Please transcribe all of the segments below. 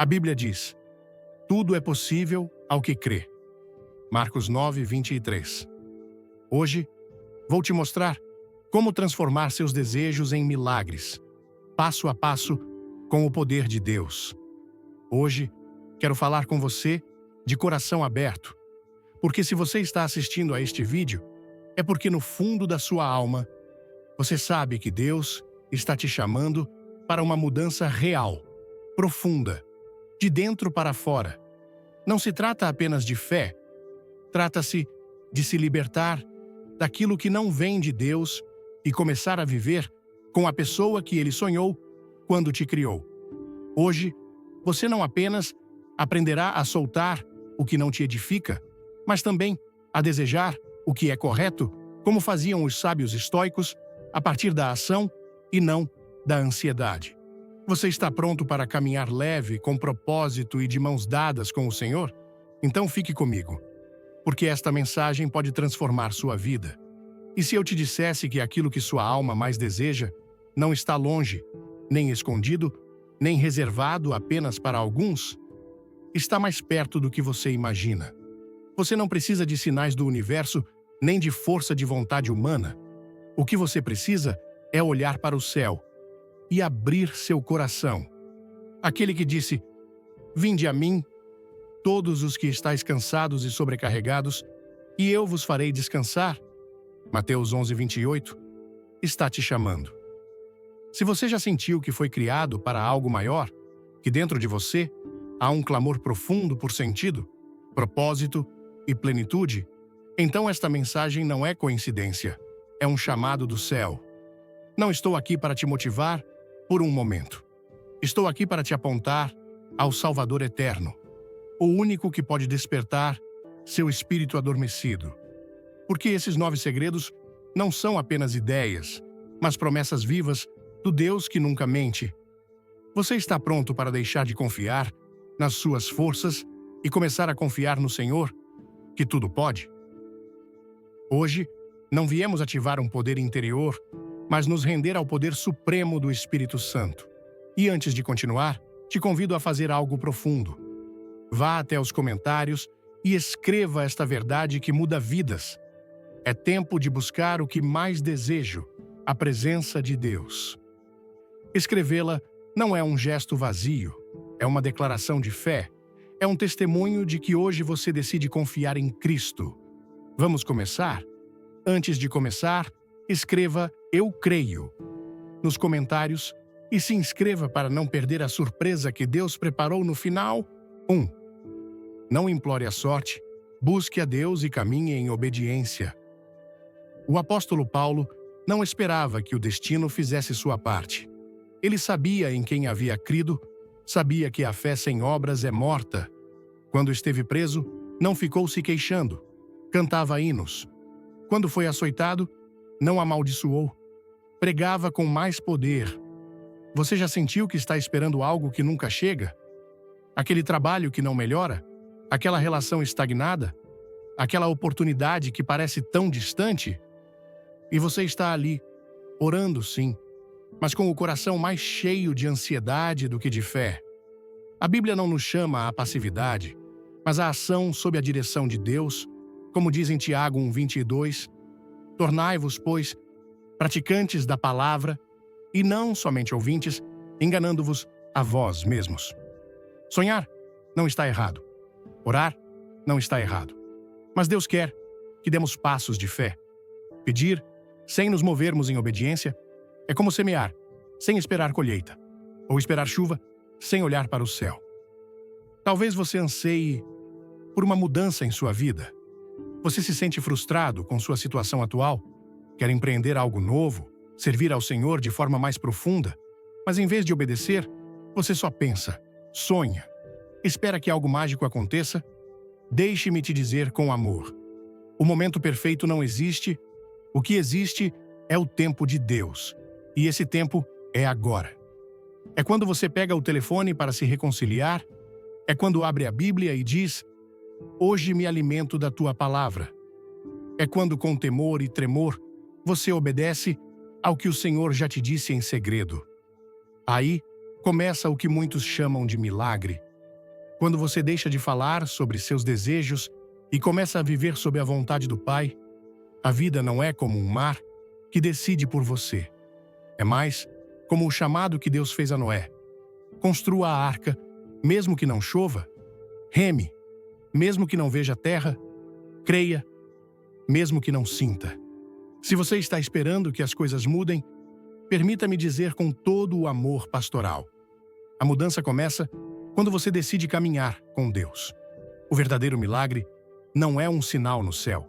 A Bíblia diz: tudo é possível ao que crê. Marcos 9, 23. Hoje, vou te mostrar como transformar seus desejos em milagres, passo a passo, com o poder de Deus. Hoje, quero falar com você de coração aberto, porque se você está assistindo a este vídeo, é porque no fundo da sua alma, você sabe que Deus está te chamando para uma mudança real, profunda, de dentro para fora. Não se trata apenas de fé, trata-se de se libertar daquilo que não vem de Deus e começar a viver com a pessoa que Ele sonhou quando te criou. Hoje, você não apenas aprenderá a soltar o que não te edifica, mas também a desejar o que é correto, como faziam os sábios estoicos, a partir da ação e não da ansiedade. Você está pronto para caminhar leve, com propósito e de mãos dadas com o Senhor? Então fique comigo, porque esta mensagem pode transformar sua vida. E se eu te dissesse que aquilo que sua alma mais deseja não está longe, nem escondido, nem reservado apenas para alguns, está mais perto do que você imagina. Você não precisa de sinais do universo, nem de força de vontade humana. O que você precisa é olhar para o céu e abrir seu coração. Aquele que disse: "Vinde a mim, todos os que estáis cansados e sobrecarregados, e eu vos farei descansar", Mateus 11, 28, está te chamando. Se você já sentiu que foi criado para algo maior, que dentro de você há um clamor profundo por sentido, propósito e plenitude, então esta mensagem não é coincidência, é um chamado do céu. Não estou aqui para te motivar por um momento. Estou aqui para te apontar ao Salvador eterno, o único que pode despertar seu espírito adormecido. Porque esses 9 segredos não são apenas ideias, mas promessas vivas do Deus que nunca mente. Você está pronto para deixar de confiar nas suas forças e começar a confiar no Senhor, que tudo pode? Hoje, não viemos ativar um poder interior, mas nos render ao poder supremo do Espírito Santo. E antes de continuar, te convido a fazer algo profundo. Vá até os comentários e escreva esta verdade que muda vidas. É tempo de buscar o que mais desejo, a presença de Deus. Escrevê-la não é um gesto vazio, é uma declaração de fé, é um testemunho de que hoje você decide confiar em Cristo. Vamos começar? Antes de começar, escreva "Eu creio" nos comentários e se inscreva para não perder a surpresa que Deus preparou no final. 1. Não implore a sorte, busque a Deus e caminhe em obediência. O apóstolo Paulo não esperava que o destino fizesse sua parte. Ele sabia em quem havia crido, sabia que a fé sem obras é morta. Quando esteve preso, não ficou se queixando, cantava hinos. Quando foi açoitado, não amaldiçoou, pregava com mais poder. Você já sentiu que está esperando algo que nunca chega? Aquele trabalho que não melhora? Aquela relação estagnada? Aquela oportunidade que parece tão distante? E você está ali, orando sim, mas com o coração mais cheio de ansiedade do que de fé. A Bíblia não nos chama à passividade, mas à ação sob a direção de Deus, como diz em Tiago 1:22, tornai-vos, pois, praticantes da palavra, e não somente ouvintes, enganando-vos a vós mesmos. Sonhar não está errado. Orar não está errado. Mas Deus quer que demos passos de fé. Pedir, sem nos movermos em obediência, é como semear, sem esperar colheita, ou esperar chuva, sem olhar para o céu. Talvez você anseie por uma mudança em sua vida. Você se sente frustrado com sua situação atual, quer empreender algo novo, servir ao Senhor de forma mais profunda, mas em vez de obedecer, você só pensa, sonha, espera que algo mágico aconteça. Deixe-me te dizer com amor: o momento perfeito não existe, o que existe é o tempo de Deus, e esse tempo é agora. É quando você pega o telefone para se reconciliar, é quando abre a Bíblia e diz: "Hoje me alimento da tua palavra". É quando, com temor e tremor, você obedece ao que o Senhor já te disse em segredo. Aí começa o que muitos chamam de milagre, Quando você deixa de falar sobre seus desejos e começa a viver sob a vontade do Pai, a vida não é como um mar que decide por você. É mais como o chamado que Deus fez a Noé. Construa a arca, mesmo que não chova. Reme, mesmo que não veja terra. Creia, mesmo que não sinta. Se você está esperando que as coisas mudem, permita-me dizer com todo o amor pastoral: a mudança começa quando você decide caminhar com Deus. O verdadeiro milagre não é um sinal no céu.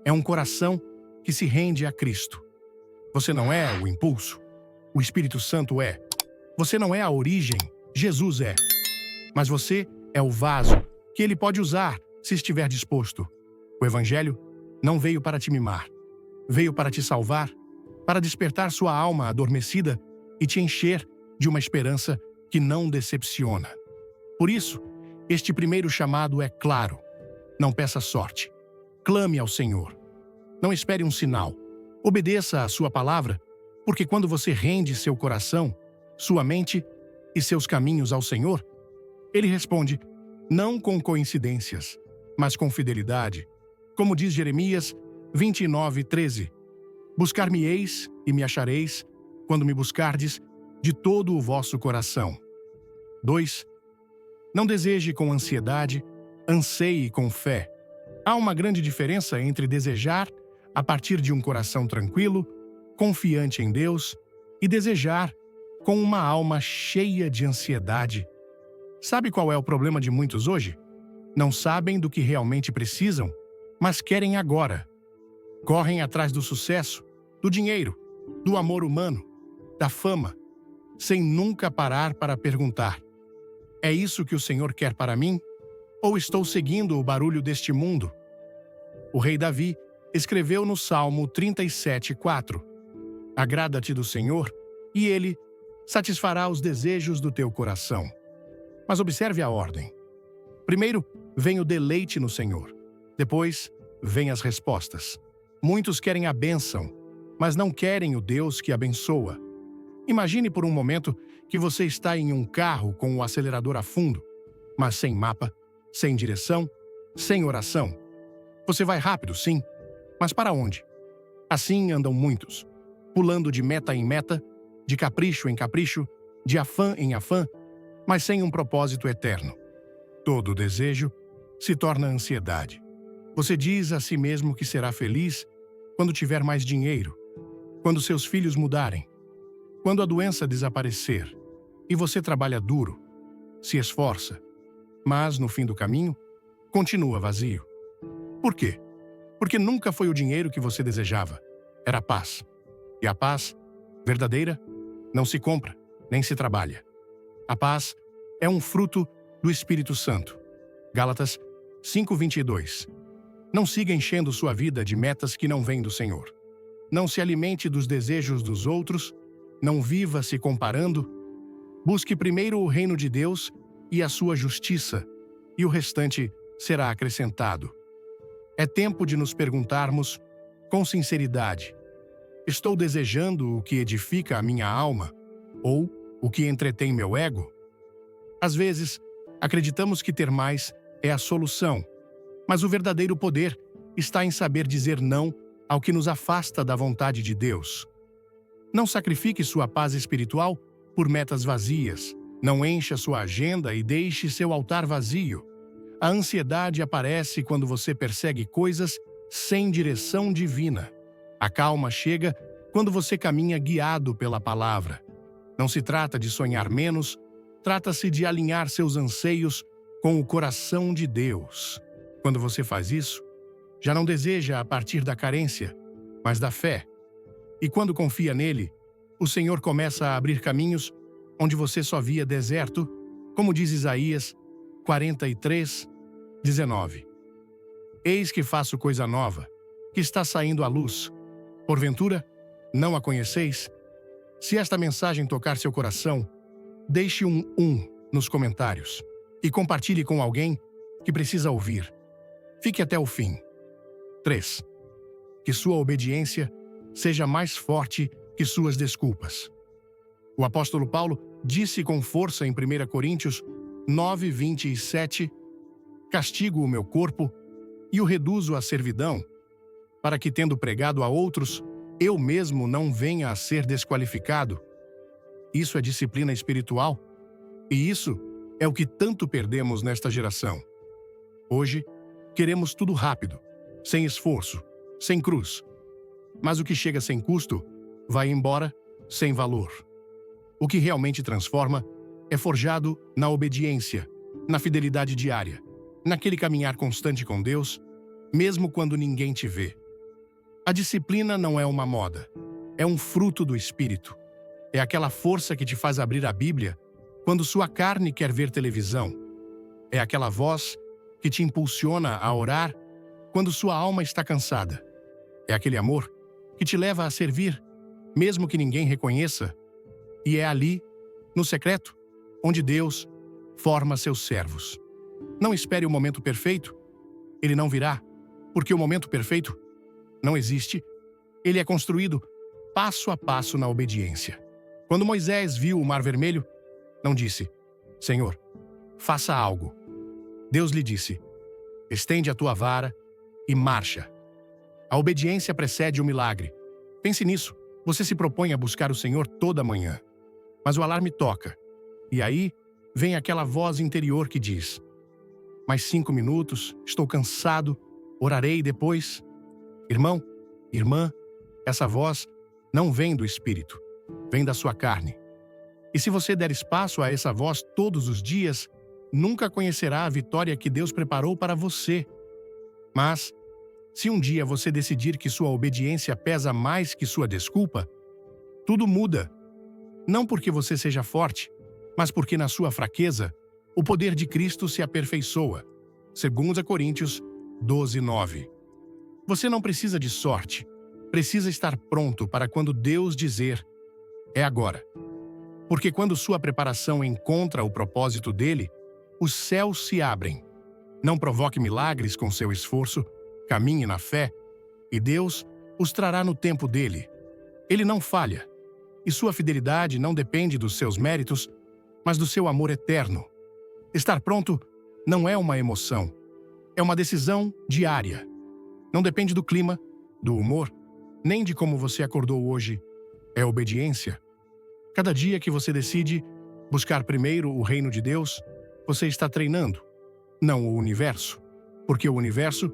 É um coração que se rende a Cristo. Você não é o impulso. O Espírito Santo é. Você não é a origem. Jesus é. Mas você é o vaso que Ele pode usar se estiver disposto. O Evangelho não veio para te mimar. Veio para te salvar, para despertar sua alma adormecida e te encher de uma esperança que não decepciona. Por isso, este primeiro chamado é claro. Não peça sorte. Clame ao Senhor. Não espere um sinal. Obedeça à sua palavra, porque quando você rende seu coração, sua mente e seus caminhos ao Senhor, Ele responde, não com coincidências, mas com fidelidade. Como diz Jeremias 29:13, buscar-me-eis e me achareis, quando me buscardes de todo o vosso coração. 2. Não deseje com ansiedade, anseie com fé. Há uma grande diferença entre desejar a partir de um coração tranquilo, confiante em Deus, e desejar com uma alma cheia de ansiedade. Sabe qual é o problema de muitos hoje? Não sabem do que realmente precisam, mas querem agora. Correm atrás do sucesso, do dinheiro, do amor humano, da fama, sem nunca parar para perguntar: é isso que o Senhor quer para mim? Ou estou seguindo o barulho deste mundo? O rei Davi escreveu no Salmo 37:4: agrada-te do Senhor, e Ele satisfará os desejos do teu coração. Mas observe a ordem. Primeiro, vem o deleite no Senhor. Depois, vem as respostas. Muitos querem a bênção, mas não querem o Deus que abençoa. Imagine por um momento que você está em um carro com o acelerador a fundo, mas sem mapa, sem direção, sem oração. Você vai rápido, sim, mas para onde? Assim andam muitos, pulando de meta em meta, de capricho em capricho, de afã em afã, mas sem um propósito eterno. Todo desejo se torna ansiedade. Você diz a si mesmo que será feliz quando tiver mais dinheiro, quando seus filhos mudarem, quando a doença desaparecer, e você trabalha duro, se esforça, mas no fim do caminho, continua vazio. Por quê? Porque nunca foi o dinheiro que você desejava, era a paz. E a paz, verdadeira, não se compra, nem se trabalha. A paz é um fruto do Espírito Santo. Gálatas 5:22. Não siga enchendo sua vida de metas que não vêm do Senhor. Não se alimente dos desejos dos outros, não viva se comparando. Busque primeiro o reino de Deus e a sua justiça, e o restante será acrescentado. É tempo de nos perguntarmos, com sinceridade: estou desejando o que edifica a minha alma ou o que entretém meu ego? Às vezes, acreditamos que ter mais é a solução, mas o verdadeiro poder está em saber dizer não ao que nos afasta da vontade de Deus. Não sacrifique sua paz espiritual por metas vazias. Não encha sua agenda e deixe seu altar vazio. A ansiedade aparece quando você persegue coisas sem direção divina. A calma chega quando você caminha guiado pela palavra. Não se trata de sonhar menos, trata-se de alinhar seus anseios com o coração de Deus. Quando você faz isso, já não deseja a partir da carência, mas da fé. E quando confia nele, o Senhor começa a abrir caminhos onde você só via deserto, como diz Isaías 43:19. Eis que faço coisa nova, que está saindo à luz. Porventura, não a conheceis? Se esta mensagem tocar seu coração, deixe um nos comentários e compartilhe com alguém que precisa ouvir. Fique até o fim. 3. Que sua obediência seja mais forte que suas desculpas. O apóstolo Paulo disse com força em 1 Coríntios 9:27, castigo o meu corpo e o reduzo à servidão, para que, tendo pregado a outros, eu mesmo não venha a ser desqualificado. Isso é disciplina espiritual, e isso é o que tanto perdemos nesta geração. Hoje, queremos tudo rápido, sem esforço, sem cruz. Mas o que chega sem custo, vai embora sem valor. O que realmente transforma é forjado na obediência, na fidelidade diária, naquele caminhar constante com Deus, mesmo quando ninguém te vê. A disciplina não é uma moda, é um fruto do Espírito. É aquela força que te faz abrir a Bíblia quando sua carne quer ver televisão. É aquela voz que te impulsiona a orar quando sua alma está cansada. É aquele amor que te leva a servir, mesmo que ninguém reconheça. E é ali, no secreto, onde Deus forma seus servos. Não espere o momento perfeito. Ele não virá, porque o momento perfeito não existe. Ele é construído passo a passo na obediência. Quando Moisés viu o Mar Vermelho, não disse: Senhor, faça algo. Deus lhe disse: estende a tua vara e marcha. A obediência precede o milagre. Pense nisso. Você se propõe a buscar o Senhor toda manhã. Mas o alarme toca. E aí vem aquela voz interior que diz: mais 5 minutos, estou cansado, orarei depois. Irmão, irmã, essa voz não vem do Espírito, vem da sua carne. E se você der espaço a essa voz todos os dias, nunca conhecerá a vitória que Deus preparou para você. Mas, se um dia você decidir que sua obediência pesa mais que sua desculpa, tudo muda. Não porque você seja forte, mas porque na sua fraqueza, o poder de Cristo se aperfeiçoa. 2 Coríntios 12:9. Você não precisa de sorte, precisa estar pronto para quando Deus dizer: é agora. Porque quando sua preparação encontra o propósito dele, os céus se abrem. Não provoque milagres com seu esforço, caminhe na fé, e Deus os trará no tempo dele. Ele não falha, e sua fidelidade não depende dos seus méritos, mas do seu amor eterno. Estar pronto não é uma emoção, é uma decisão diária. Não depende do clima, do humor, nem de como você acordou hoje. É obediência. Cada dia que você decide buscar primeiro o reino de Deus, você está treinando, não o universo, porque o universo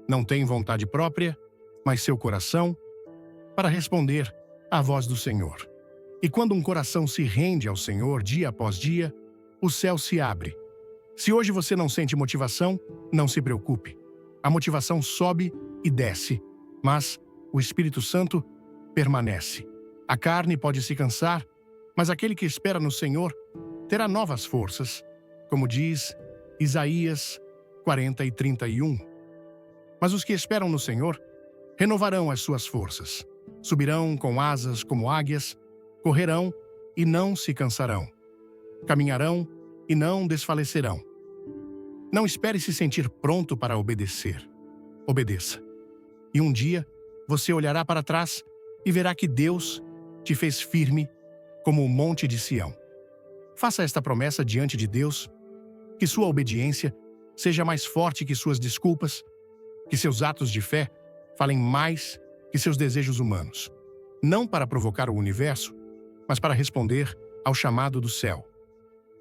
não tem vontade própria, mas seu coração, para responder à voz do Senhor. E quando um coração se rende ao Senhor dia após dia, o céu se abre. Se hoje você não sente motivação, não se preocupe. A motivação sobe e desce, mas o Espírito Santo permanece. A carne pode se cansar, mas aquele que espera no Senhor terá novas forças, como diz Isaías 40:31. Mas os que esperam no Senhor renovarão as suas forças. Subirão com asas como águias, correrão e não se cansarão. Caminharão e não desfalecerão. Não espere se sentir pronto para obedecer. Obedeça. E um dia você olhará para trás e verá que Deus te fez firme como o monte de Sião. Faça esta promessa diante de Deus, que sua obediência seja mais forte que suas desculpas, que seus atos de fé falem mais que seus desejos humanos. Não para provocar o universo, mas para responder ao chamado do céu.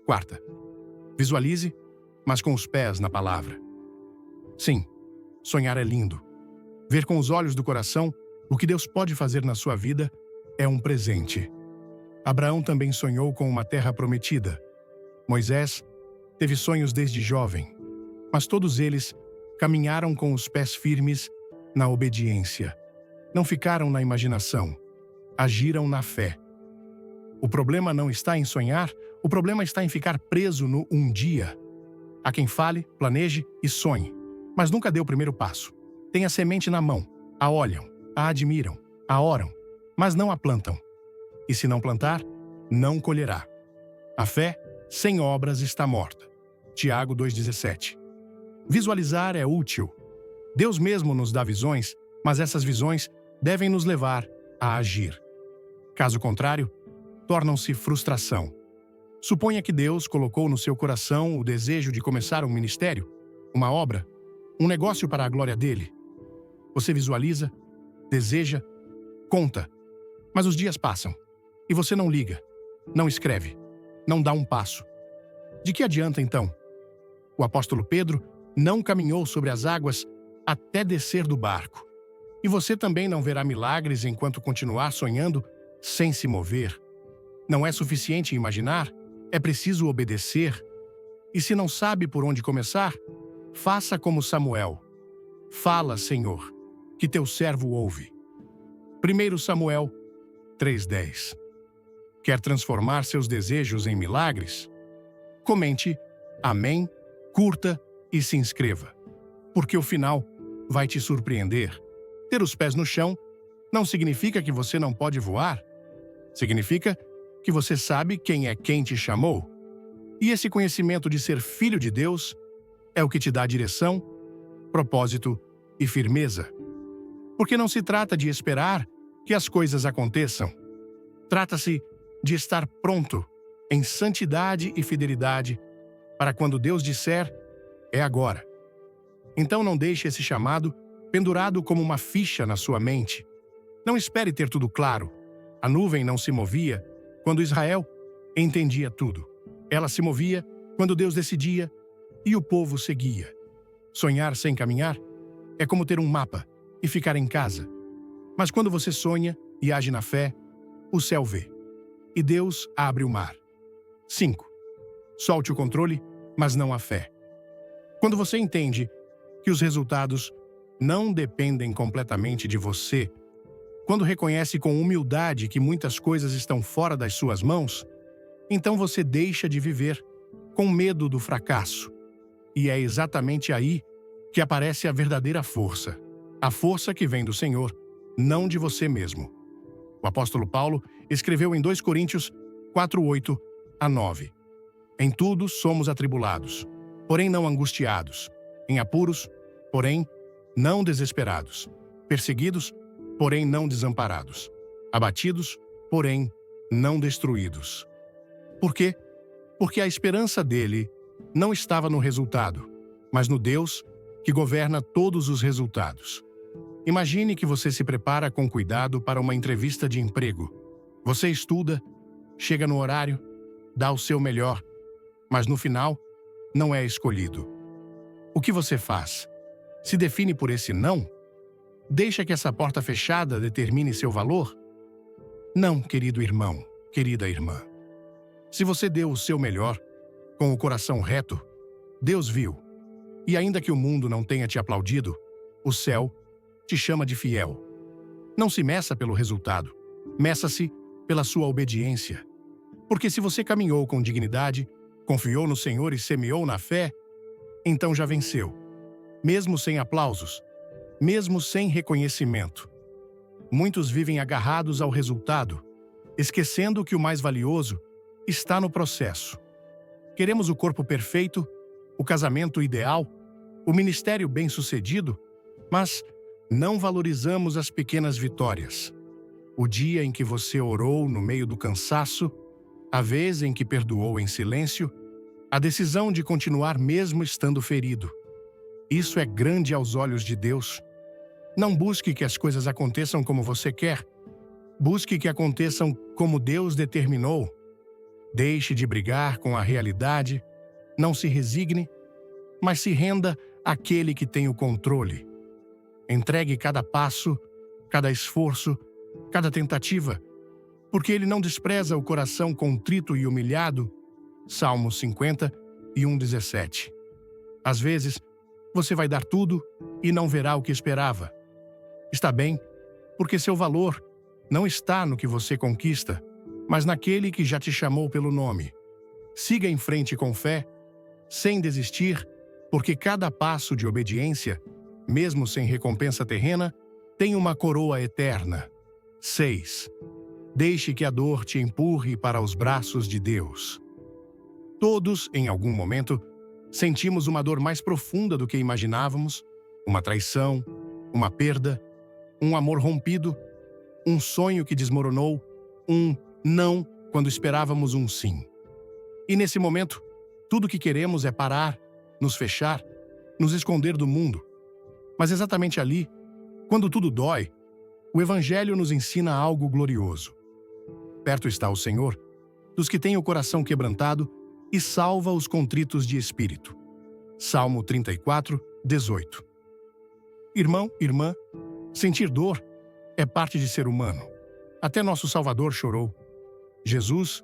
Quarta, visualize, mas com os pés na palavra. Sim, sonhar é lindo. Ver com os olhos do coração o que Deus pode fazer na sua vida é um presente. Abraão também sonhou com uma terra prometida. Moisés teve sonhos desde jovem, mas todos eles caminharam com os pés firmes na obediência. Não ficaram na imaginação, agiram na fé. O problema não está em sonhar, o problema está em ficar preso no um dia. Há quem fale, planeje e sonhe, mas nunca dê o primeiro passo. Tem a semente na mão, a olham, a admiram, a oram, mas não a plantam. E se não plantar, não colherá. A fé, sem obras, está morta. Tiago 2,17. Visualizar é útil. Deus mesmo nos dá visões, mas essas visões devem nos levar a agir. Caso contrário, tornam-se frustração. Suponha que Deus colocou no seu coração o desejo de começar um ministério, uma obra, um negócio para a glória dele. Você visualiza, deseja, conta, mas os dias passam e você não liga, não escreve, não dá um passo. De que adianta então? O apóstolo Pedro não caminhou sobre as águas até descer do barco. E você também não verá milagres enquanto continuar sonhando sem se mover. Não é suficiente imaginar, é preciso obedecer. E se não sabe por onde começar, faça como Samuel. Fala, Senhor, que teu servo ouve. 1 Samuel 3:10. Quer transformar seus desejos em milagres? Comente, amém, curta e se inscreva, porque o final vai te surpreender. Ter os pés no chão não significa que você não pode voar. Significa que você sabe quem é quem te chamou. E esse conhecimento de ser filho de Deus é o que te dá direção, propósito e firmeza. Porque não se trata de esperar que as coisas aconteçam. Trata-se de estar pronto, em santidade e fidelidade, para quando Deus disser, é agora. Então não deixe esse chamado pendurado como uma ficha na sua mente. Não espere ter tudo claro. A nuvem não se movia quando Israel entendia tudo. Ela se movia quando Deus decidia e o povo seguia. Sonhar sem caminhar é como ter um mapa e ficar em casa. Mas quando você sonha e age na fé, o céu vê. E Deus abre o mar. 5. Solte o controle, mas não a fé. Quando você entende que os resultados não dependem completamente de você, quando reconhece com humildade que muitas coisas estão fora das suas mãos, então você deixa de viver com medo do fracasso. E é exatamente aí que aparece a verdadeira força. A força que vem do Senhor, não de você mesmo. O apóstolo Paulo escreveu em 2 Coríntios 4:8-9. Em tudo somos atribulados, porém não angustiados. Em apuros, porém não desesperados. Perseguidos, porém não desamparados. Abatidos, porém não destruídos. Por quê? Porque a esperança dele não estava no resultado, mas no Deus que governa todos os resultados. Imagine que você se prepara com cuidado para uma entrevista de emprego. Você estuda, chega no horário, dá o seu melhor, mas no final não é escolhido. O que você faz? Se define por esse não? Deixa que essa porta fechada determine seu valor? Não, querido irmão, querida irmã. Se você deu o seu melhor, com o coração reto, Deus viu. E ainda que o mundo não tenha te aplaudido, o céu te chama de fiel. Não se meça pelo resultado, meça-se pela sua obediência. Porque se você caminhou com dignidade, confiou no Senhor e semeou na fé, então já venceu. Mesmo sem aplausos, mesmo sem reconhecimento. Muitos vivem agarrados ao resultado, esquecendo que o mais valioso está no processo. Queremos o corpo perfeito, o casamento ideal, o ministério bem-sucedido, mas não valorizamos as pequenas vitórias. O dia em que você orou no meio do cansaço, a vez em que perdoou em silêncio, a decisão de continuar mesmo estando ferido. Isso é grande aos olhos de Deus. Não busque que as coisas aconteçam como você quer. Busque que aconteçam como Deus determinou. Deixe de brigar com a realidade, não se resigne, mas se renda àquele que tem o controle. Entregue cada passo, cada esforço, cada tentativa, porque Ele não despreza o coração contrito e humilhado. Salmo 50:17. Às vezes, você vai dar tudo e não verá o que esperava. Está bem, porque seu valor não está no que você conquista, mas naquele que já te chamou pelo nome. Siga em frente com fé, sem desistir, porque cada passo de obediência, mesmo sem recompensa terrena, tem uma coroa eterna. 6. Deixe que a dor te empurre para os braços de Deus. Todos, em algum momento, sentimos uma dor mais profunda do que imaginávamos, uma traição, uma perda, um amor rompido, um sonho que desmoronou, um não quando esperávamos um sim. E nesse momento, tudo o que queremos é parar, nos fechar, nos esconder do mundo. Mas exatamente ali, quando tudo dói, o Evangelho nos ensina algo glorioso. Perto está o Senhor, dos que têm o coração quebrantado, e salva os contritos de espírito. Salmo 34, 18. Irmão, irmã, sentir dor é parte de ser humano. Até nosso Salvador chorou. Jesus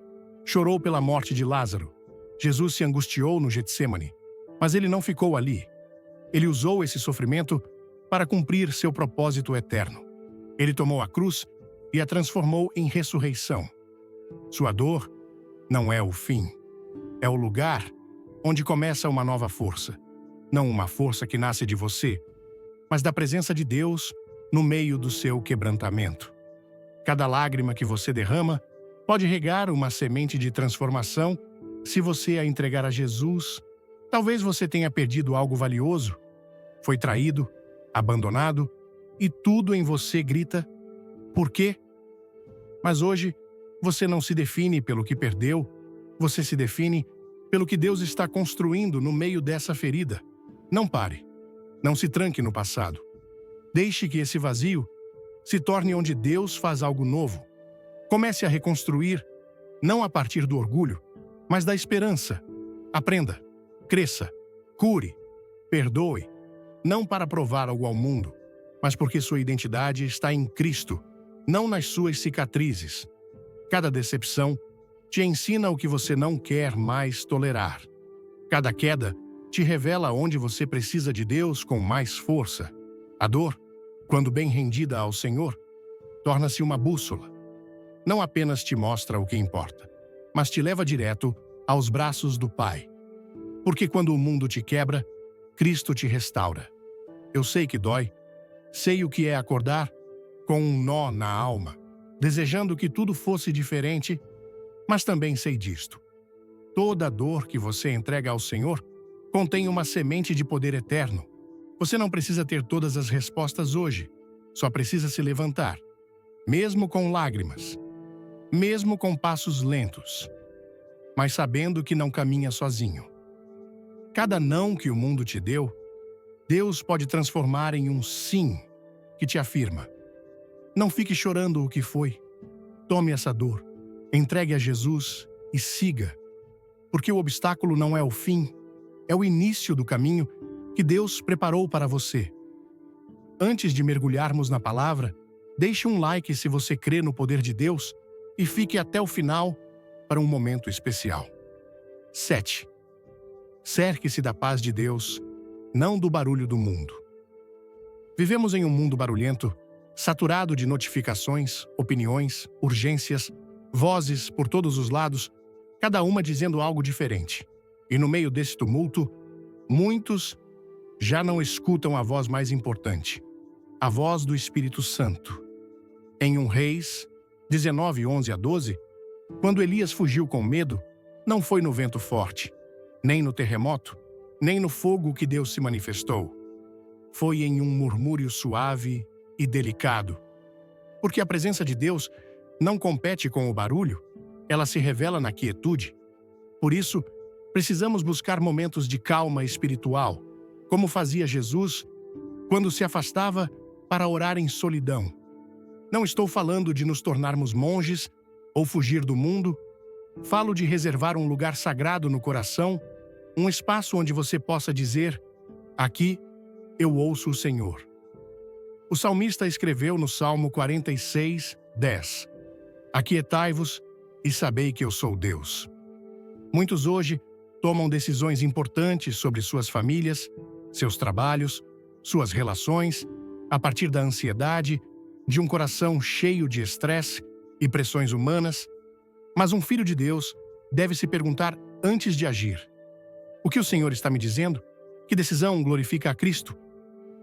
chorou pela morte de Lázaro. Jesus se angustiou no Getsêmani, mas ele não ficou ali. Ele usou esse sofrimento para cumprir seu propósito eterno. Ele tomou a cruz e a transformou em ressurreição. Sua dor não é o fim. É o lugar onde começa uma nova força. Não uma força que nasce de você, mas da presença de Deus no meio do seu quebrantamento. Cada lágrima que você derrama pode regar uma semente de transformação se você a entregar a Jesus. Talvez você tenha perdido algo valioso, foi traído, abandonado, e tudo em você grita: por quê? Mas hoje, você não se define pelo que perdeu, você se define pelo que Deus está construindo no meio dessa ferida. Não pare. Não se tranque no passado. Deixe que esse vazio se torne onde Deus faz algo novo. Comece a reconstruir, não a partir do orgulho, mas da esperança. Aprenda, cresça, cure, perdoe, não para provar algo ao mundo, mas porque sua identidade está em Cristo, não nas suas cicatrizes. Cada decepção te ensina o que você não quer mais tolerar. Cada queda te revela onde você precisa de Deus com mais força. A dor, quando bem rendida ao Senhor, torna-se uma bússola. Não apenas te mostra o que importa, mas te leva direto aos braços do Pai. Porque quando o mundo te quebra, Cristo te restaura. Eu sei que dói, sei o que é acordar com um nó na alma, desejando que tudo fosse diferente, mas também sei disto. Toda dor que você entrega ao Senhor contém uma semente de poder eterno. Você não precisa ter todas as respostas hoje, só precisa se levantar, mesmo com lágrimas, mesmo com passos lentos, mas sabendo que não caminha sozinho. Cada não que o mundo te deu, Deus pode transformar em um sim que te afirma. Não fique chorando o que foi. Tome essa dor, entregue a Jesus e siga. Porque o obstáculo não é o fim, é o início do caminho que Deus preparou para você. Antes de mergulharmos na palavra, deixe um like se você crê no poder de Deus e fique até o final para um momento especial. 7. Cerque-se da paz de Deus, não do barulho do mundo. Vivemos em um mundo barulhento, saturado de notificações, opiniões, urgências, vozes por todos os lados, cada uma dizendo algo diferente. E no meio desse tumulto, muitos já não escutam a voz mais importante, a voz do Espírito Santo. Em 1 Reis 19, 11 a 12, quando Elias fugiu com medo, não foi no vento forte, nem no terremoto, nem no fogo que Deus se manifestou. Foi em um murmúrio suave e delicado. Porque a presença de Deus não compete com o barulho, ela se revela na quietude. Por isso, precisamos buscar momentos de calma espiritual, como fazia Jesus quando se afastava para orar em solidão. Não estou falando de nos tornarmos monges ou fugir do mundo. Falo de reservar um lugar sagrado no coração, um espaço onde você possa dizer: aqui eu ouço o Senhor. O salmista escreveu no Salmo 46, 10: Aquietai-vos e sabei que eu sou Deus. Muitos hoje tomam decisões importantes sobre suas famílias, seus trabalhos, suas relações, a partir da ansiedade, de um coração cheio de estresse e pressões humanas. Mas um filho de Deus deve se perguntar antes de agir: o que o Senhor está me dizendo? Que decisão glorifica a Cristo?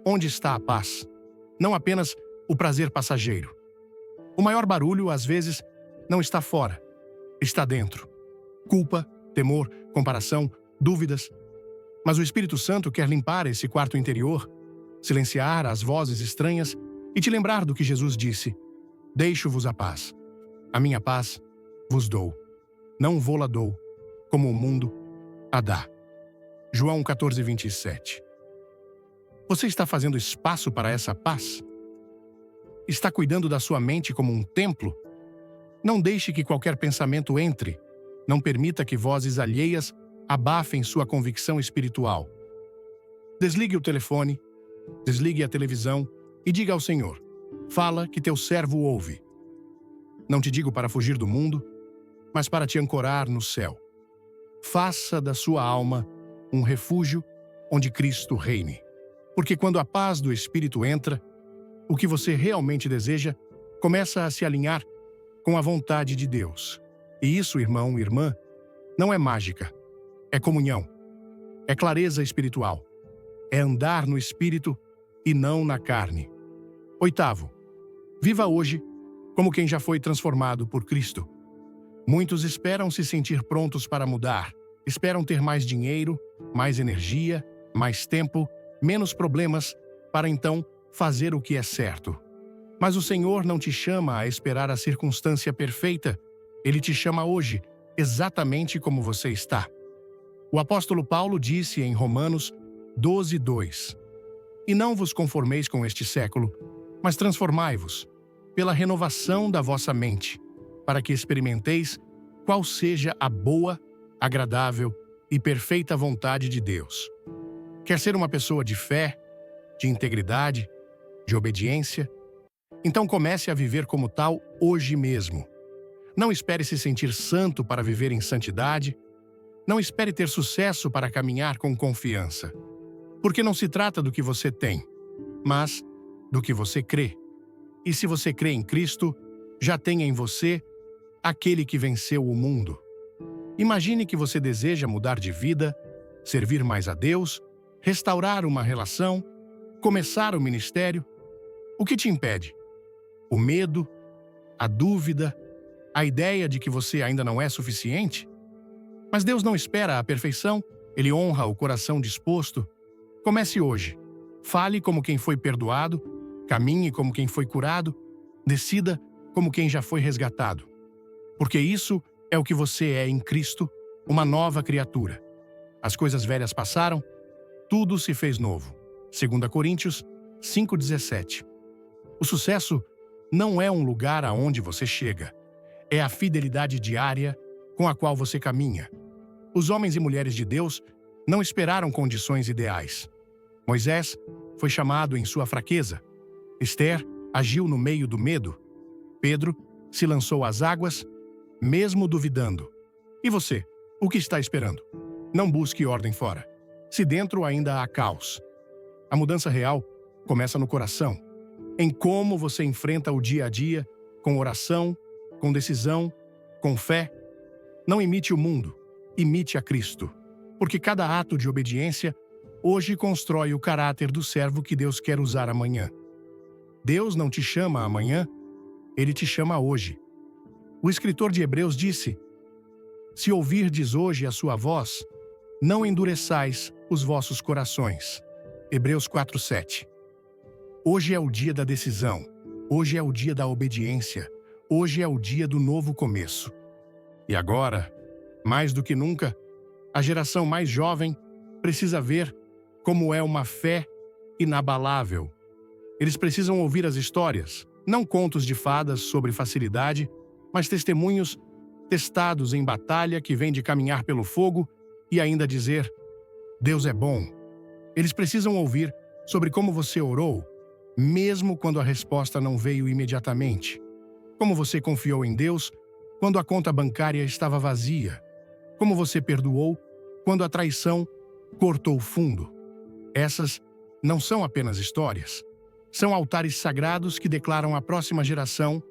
Onde está a paz? Não apenas o prazer passageiro. O maior barulho, às vezes, não está fora, está dentro. Culpa, temor, comparação, dúvidas. Mas o Espírito Santo quer limpar esse quarto interior, silenciar as vozes estranhas e te lembrar do que Jesus disse: deixo-vos a paz. A minha paz vos dou. Não vô-la dou, como o mundo a dá. João 14:27. Você está fazendo espaço para essa paz? Está cuidando da sua mente como um templo? Não deixe que qualquer pensamento entre. Não permita que vozes alheias abafem sua convicção espiritual. Desligue o telefone, desligue a televisão e diga ao Senhor: fala que teu servo ouve. Não te digo para fugir do mundo, mas para te ancorar no céu. Faça da sua alma um refúgio onde Cristo reine. Porque quando a paz do Espírito entra, o que você realmente deseja começa a se alinhar com a vontade de Deus. E isso, irmão e irmã, não é mágica. É comunhão. É clareza espiritual. É andar no Espírito e não na carne. 8º, viva hoje como quem já foi transformado por Cristo. Muitos esperam se sentir prontos para mudar. Esperam ter mais dinheiro, mais energia, mais tempo, menos problemas, para então fazer o que é certo. Mas o Senhor não te chama a esperar a circunstância perfeita. Ele te chama hoje, exatamente como você está. O apóstolo Paulo disse em Romanos 12:2: E não vos conformeis com este século, mas transformai-vos pela renovação da vossa mente, para que experimenteis qual seja a boa, agradável e perfeita vontade de Deus. Quer ser uma pessoa de fé, de integridade, de obediência? Então comece a viver como tal hoje mesmo. Não espere se sentir santo para viver em santidade. Não espere ter sucesso para caminhar com confiança. Porque não se trata do que você tem, mas do que você crê. E se você crê em Cristo, já tem em você aquele que venceu o mundo. Imagine que você deseja mudar de vida, servir mais a Deus, restaurar uma relação, começar o ministério. O que te impede? O medo, a dúvida, a ideia de que você ainda não é suficiente? Mas Deus não espera a perfeição, Ele honra o coração disposto. Comece hoje. Fale como quem foi perdoado, caminhe como quem foi curado, decida como quem já foi resgatado. Porque isso é o que você é em Cristo, uma nova criatura. As coisas velhas passaram, tudo se fez novo. 2 Coríntios 5:17. O sucesso não é um lugar aonde você chega. É a fidelidade diária com a qual você caminha. Os homens e mulheres de Deus não esperaram condições ideais. Moisés foi chamado em sua fraqueza. Esther agiu no meio do medo. Pedro se lançou às águas, mesmo duvidando. E você, o que está esperando? Não busque ordem fora. Se dentro ainda há caos. A mudança real começa no coração, em como você enfrenta o dia a dia, com oração, com decisão, com fé. Não imite o mundo, imite a Cristo. Porque cada ato de obediência hoje constrói o caráter do servo que Deus quer usar amanhã. Deus não te chama amanhã, Ele te chama hoje. O escritor de Hebreus disse: Se ouvirdes hoje a sua voz, não endureçais os vossos corações. Hebreus 4:7. Hoje é o dia da decisão. Hoje é o dia da obediência. Hoje é o dia do novo começo. E agora, mais do que nunca, a geração mais jovem precisa ver como é uma fé inabalável. Eles precisam ouvir as histórias, não contos de fadas sobre facilidade, mas testemunhos testados em batalha que vêm de caminhar pelo fogo e ainda dizer: Deus é bom. Eles precisam ouvir sobre como você orou, mesmo quando a resposta não veio imediatamente. Como você confiou em Deus quando a conta bancária estava vazia. Como você perdoou quando a traição cortou fundo. Essas não são apenas histórias. São altares sagrados que declaram à próxima geração: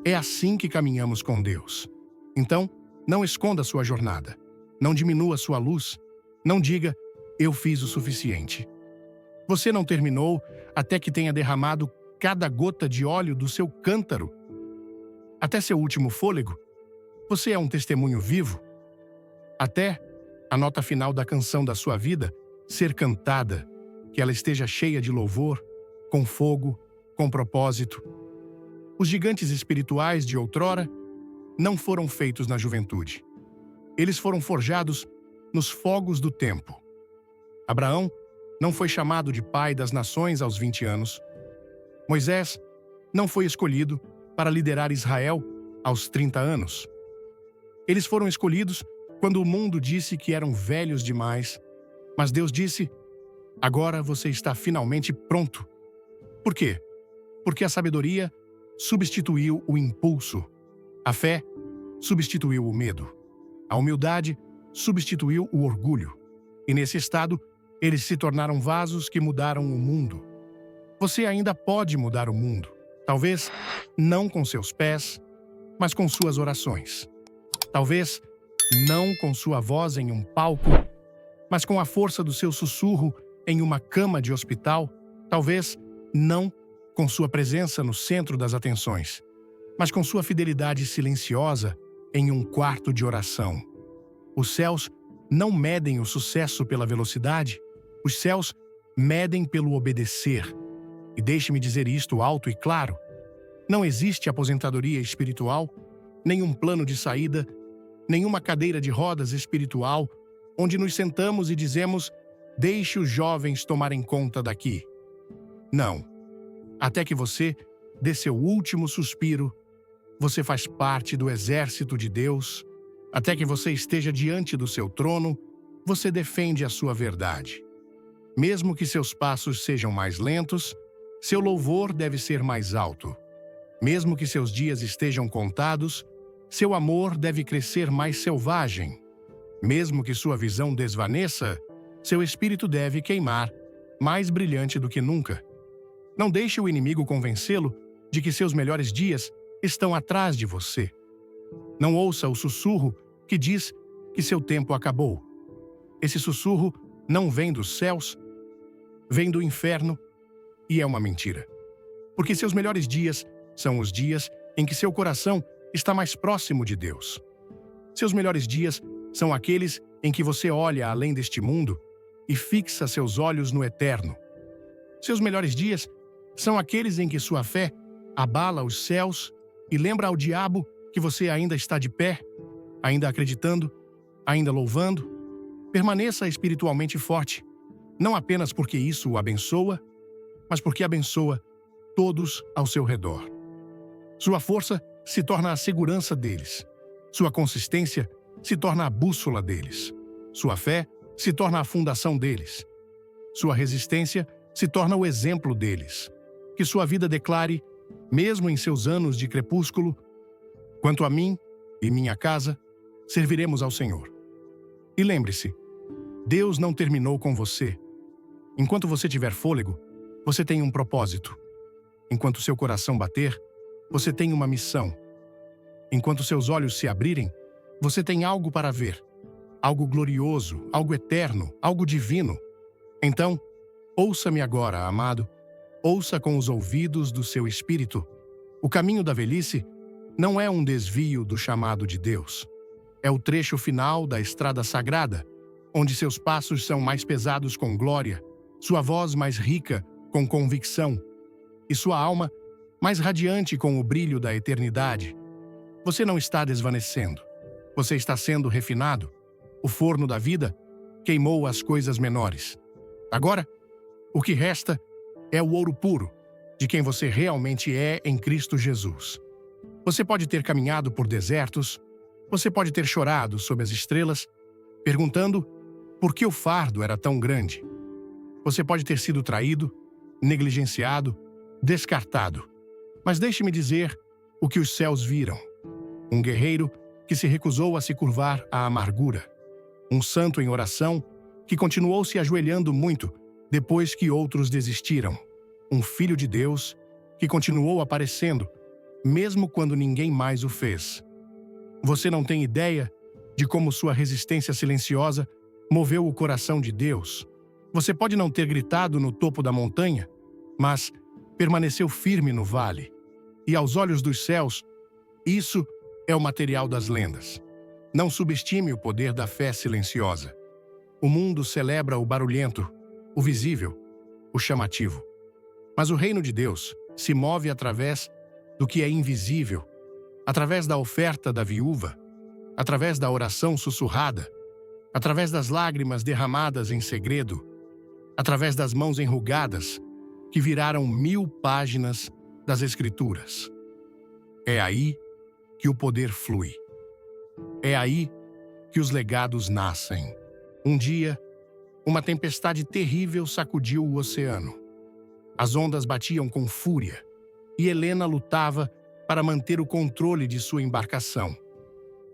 é assim que caminhamos com Deus. Então, não esconda sua jornada. Não diminua sua luz. Não diga: eu fiz o suficiente. Você não terminou até que tenha derramado cada gota de óleo do seu cântaro. Até seu último fôlego, você é um testemunho vivo. Até a nota final da canção da sua vida ser cantada, que ela esteja cheia de louvor, com fogo, com propósito. Os gigantes espirituais de outrora não foram feitos na juventude. Eles foram forjados nos fogos do tempo. Abraão não foi chamado de pai das nações aos 20 anos. Moisés não foi escolhido para liderar Israel aos 30 anos. Eles foram escolhidos quando o mundo disse que eram velhos demais, mas Deus disse: agora você está finalmente pronto. Por quê? Porque a sabedoria substituiu o impulso. A fé substituiu o medo. A humildade substituiu o orgulho. E nesse estado, eles se tornaram vasos que mudaram o mundo. Você ainda pode mudar o mundo. Talvez não com seus pés, mas com suas orações. Talvez não com sua voz em um palco, mas com a força do seu sussurro em uma cama de hospital. Talvez não com sua presença no centro das atenções, mas com sua fidelidade silenciosa em um quarto de oração. Os céus não medem o sucesso pela velocidade, os céus medem pelo obedecer. E deixe-me dizer isto alto e claro: não existe aposentadoria espiritual, nenhum plano de saída, nenhuma cadeira de rodas espiritual, onde nos sentamos e dizemos: deixe os jovens tomarem conta daqui. Não. Até que você dê seu último suspiro, você faz parte do exército de Deus. Até que você esteja diante do seu trono, você defende a sua verdade. Mesmo que seus passos sejam mais lentos, seu louvor deve ser mais alto. Mesmo que seus dias estejam contados, seu amor deve crescer mais selvagem. Mesmo que sua visão desvaneça, seu espírito deve queimar, mais brilhante do que nunca. Não deixe o inimigo convencê-lo de que seus melhores dias estão atrás de você. Não ouça o sussurro que diz que seu tempo acabou. Esse sussurro não vem dos céus, vem do inferno e é uma mentira. Porque seus melhores dias são os dias em que seu coração está mais próximo de Deus. Seus melhores dias são aqueles em que você olha além deste mundo e fixa seus olhos no eterno. Seus melhores dias são aqueles em que sua fé abala os céus e lembra ao diabo que você ainda está de pé, ainda acreditando, ainda louvando. Permaneça espiritualmente forte, não apenas porque isso o abençoa, mas porque abençoa todos ao seu redor. Sua força se torna a segurança deles. Sua consistência se torna a bússola deles. Sua fé se torna a fundação deles. Sua resistência se torna o exemplo deles. Que sua vida declare, mesmo em seus anos de crepúsculo: quanto a mim e minha casa, serviremos ao Senhor. E lembre-se, Deus não terminou com você. Enquanto você tiver fôlego, você tem um propósito. Enquanto seu coração bater, você tem uma missão. Enquanto seus olhos se abrirem, você tem algo para ver. Algo glorioso, algo eterno, algo divino. Então, ouça-me agora, amado. Ouça com os ouvidos do seu espírito. O caminho da velhice não é um desvio do chamado de Deus. É o trecho final da estrada sagrada, onde seus passos são mais pesados com glória, sua voz mais rica com convicção e sua alma mais radiante com o brilho da eternidade. Você não está desvanecendo. Você está sendo refinado. O forno da vida queimou as coisas menores. Agora, o que resta é o ouro puro, de quem você realmente é em Cristo Jesus. Você pode ter caminhado por desertos, você pode ter chorado sob as estrelas, perguntando por que o fardo era tão grande. Você pode ter sido traído, negligenciado, descartado. Mas deixe-me dizer o que os céus viram. Um guerreiro que se recusou a se curvar à amargura. Um santo em oração que continuou se ajoelhando muito depois que outros desistiram. Um filho de Deus que continuou aparecendo, mesmo quando ninguém mais o fez. Você não tem ideia de como sua resistência silenciosa moveu o coração de Deus. Você pode não ter gritado no topo da montanha, mas permaneceu firme no vale. E aos olhos dos céus, isso é o material das lendas. Não subestime o poder da fé silenciosa. O mundo celebra o barulhento, o visível, o chamativo. Mas o reino de Deus se move através do que é invisível, através da oferta da viúva, através da oração sussurrada, através das lágrimas derramadas em segredo, através das mãos enrugadas que viraram 1000 páginas das Escrituras. É aí que o poder flui. É aí que os legados nascem. Um dia, uma tempestade terrível sacudiu o oceano. As ondas batiam com fúria e Helena lutava para manter o controle de sua embarcação.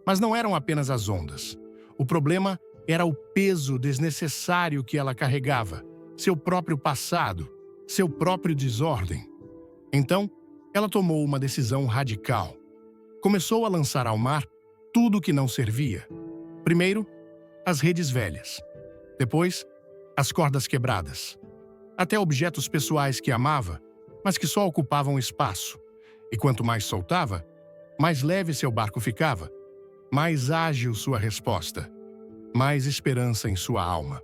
Mas não eram apenas as ondas. O problema era o peso desnecessário que ela carregava, seu próprio passado, seu próprio desordem. Então, ela tomou uma decisão radical. Começou a lançar ao mar tudo o que não servia. Primeiro, as redes velhas. Depois, as cordas quebradas. Até objetos pessoais que amava, mas que só ocupavam espaço. E quanto mais soltava, mais leve seu barco ficava, mais ágil sua resposta, mais esperança em sua alma.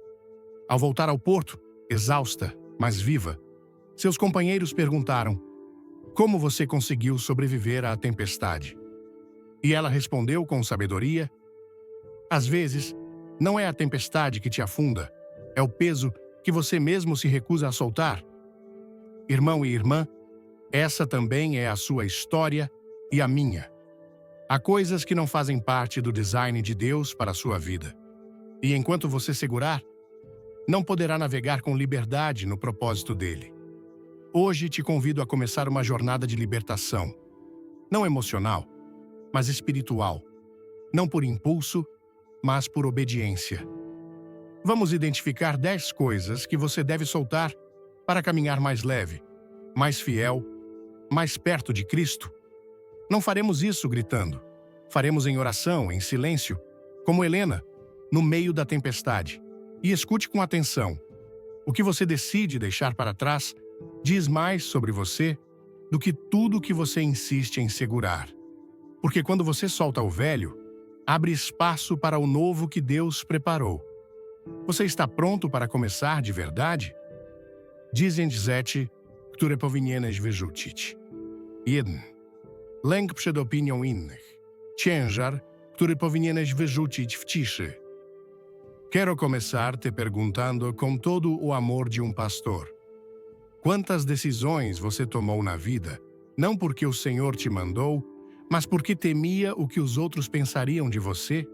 Ao voltar ao porto, exausta, mas viva, seus companheiros perguntaram: "Como você conseguiu sobreviver à tempestade?" E ela respondeu com sabedoria: "Às vezes, não é a tempestade que te afunda, é o peso que você mesmo se recusa a soltar." Irmão e irmã, essa também é a sua história e a minha. Há coisas que não fazem parte do design de Deus para a sua vida. E enquanto você segurar, não poderá navegar com liberdade no propósito dele. Hoje te convido a começar uma jornada de libertação. Não emocional, mas espiritual. Não por impulso, mas por obediência. Vamos identificar 10 coisas que você deve soltar para caminhar mais leve, mais fiel, mais perto de Cristo. Não faremos isso gritando. Faremos em oração, em silêncio, como Helena, no meio da tempestade. E escute com atenção. O que você decide deixar para trás diz mais sobre você do que tudo que você insiste em segurar. Porque quando você solta o velho, abre espaço para o novo que Deus preparou. Você está pronto para começar de verdade? Dzień, które powinieneś wyrzucić. 1. Lęk przed opinią innych. Ciężar, który powinieneś wyrzucić w ciszy. Quero começar te perguntando com todo o amor de um pastor. Quantas decisões você tomou na vida, não porque o Senhor te mandou, mas porque temia o que os outros pensariam de você?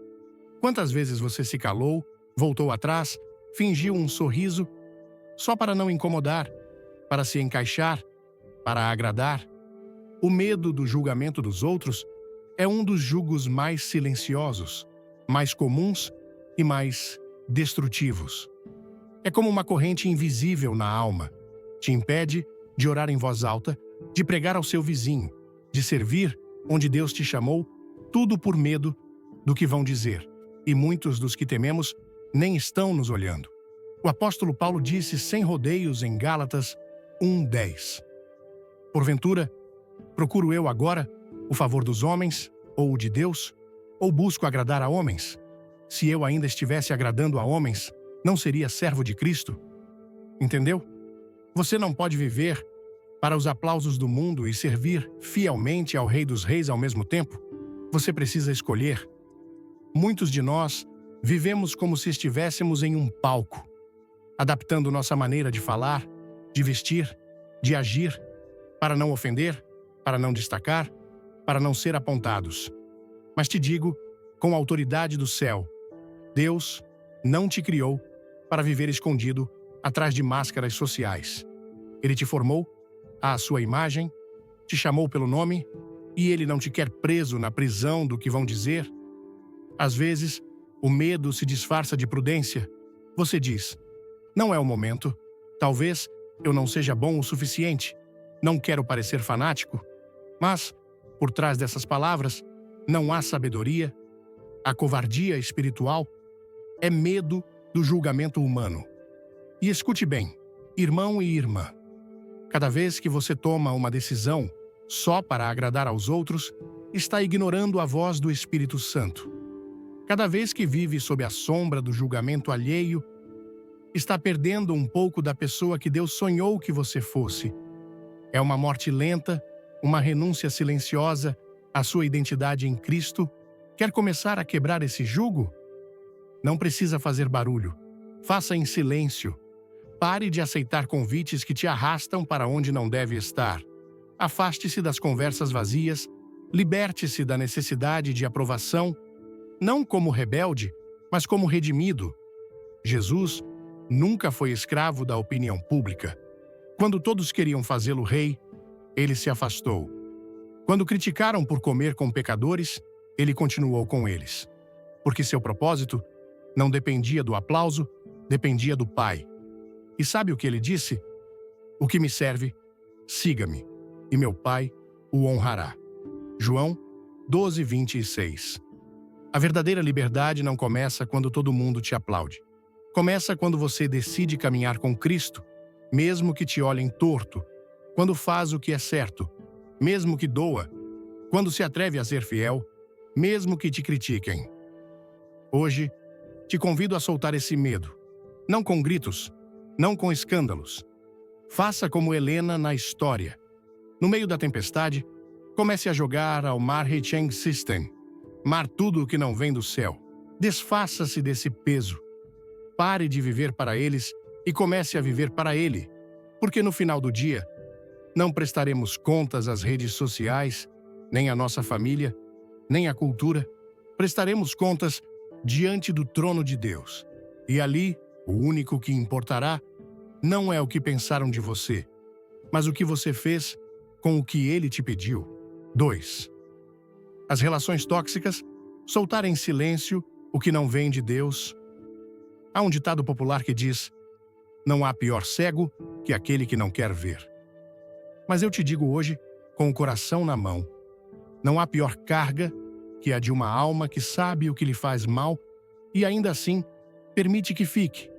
Quantas vezes você se calou, voltou atrás, fingiu um sorriso, só para não incomodar, para se encaixar, para agradar? O medo do julgamento dos outros é um dos julgos mais silenciosos, mais comuns e mais destrutivos. É como uma corrente invisível na alma. Te impede de orar em voz alta, de pregar ao seu vizinho, de servir onde Deus te chamou, tudo por medo do que vão dizer. E muitos dos que tememos nem estão nos olhando. O apóstolo Paulo disse sem rodeios em Gálatas 1:10. Porventura, procuro eu agora o favor dos homens ou o de Deus? Ou busco agradar a homens? Se eu ainda estivesse agradando a homens, não seria servo de Cristo? Entendeu? Você não pode viver para os aplausos do mundo e servir fielmente ao Rei dos Reis ao mesmo tempo. Você precisa escolher. Muitos de nós vivemos como se estivéssemos em um palco, adaptando nossa maneira de falar, de vestir, de agir, para não ofender, para não destacar, para não ser apontados. Mas te digo, com a autoridade do céu, Deus não te criou para viver escondido atrás de máscaras sociais. Ele te formou à sua imagem, te chamou pelo nome, e Ele não te quer preso na prisão do que vão dizer. Às vezes, o medo se disfarça de prudência. Você diz: não é o momento, talvez eu não seja bom o suficiente, não quero parecer fanático. Mas, por trás dessas palavras, não há sabedoria. A covardia espiritual é medo do julgamento humano. E escute bem, irmão e irmã, cada vez que você toma uma decisão só para agradar aos outros, está ignorando a voz do Espírito Santo. Cada vez que vive sob a sombra do julgamento alheio, está perdendo um pouco da pessoa que Deus sonhou que você fosse. É uma morte lenta, uma renúncia silenciosa à sua identidade em Cristo Quer começar a quebrar esse jugo? Não precisa fazer barulho. Faça em silêncio. Pare de aceitar convites que te arrastam para onde não deve estar. Afaste-se das conversas vazias. Liberte-se da necessidade de aprovação, não como rebelde, mas como redimido. Jesus nunca foi escravo da opinião pública. Quando todos queriam fazê-lo rei, ele se afastou. Quando criticaram por comer com pecadores, ele continuou com eles. Porque seu propósito não dependia do aplauso, dependia do Pai. E sabe o que ele disse? O que me serve, siga-me, e meu Pai o honrará. João 12:26. A verdadeira liberdade não começa quando todo mundo te aplaude. Começa quando você decide caminhar com Cristo, mesmo que te olhem torto, quando faz o que é certo, mesmo que doa, quando se atreve a ser fiel, mesmo que te critiquem. Hoje, te convido a soltar esse medo, não com gritos, não com escândalos. Faça como Helena na história. No meio da tempestade, comece a jogar ao mar Heicheng System. Mar tudo o que não vem do céu. Desfaça-se desse peso. Pare de viver para eles e comece a viver para ele. Porque no final do dia, não prestaremos contas às redes sociais, nem à nossa família, nem à cultura. Prestaremos contas diante do trono de Deus. E ali, o único que importará não é o que pensaram de você, mas o que você fez com o que ele te pediu. 2. As relações tóxicas, soltar em silêncio o que não vem de Deus. Há um ditado popular que diz: não há pior cego que aquele que não quer ver. Mas eu te digo hoje, com o coração na mão, não há pior carga que a de uma alma que sabe o que lhe faz mal e ainda assim permite que fique.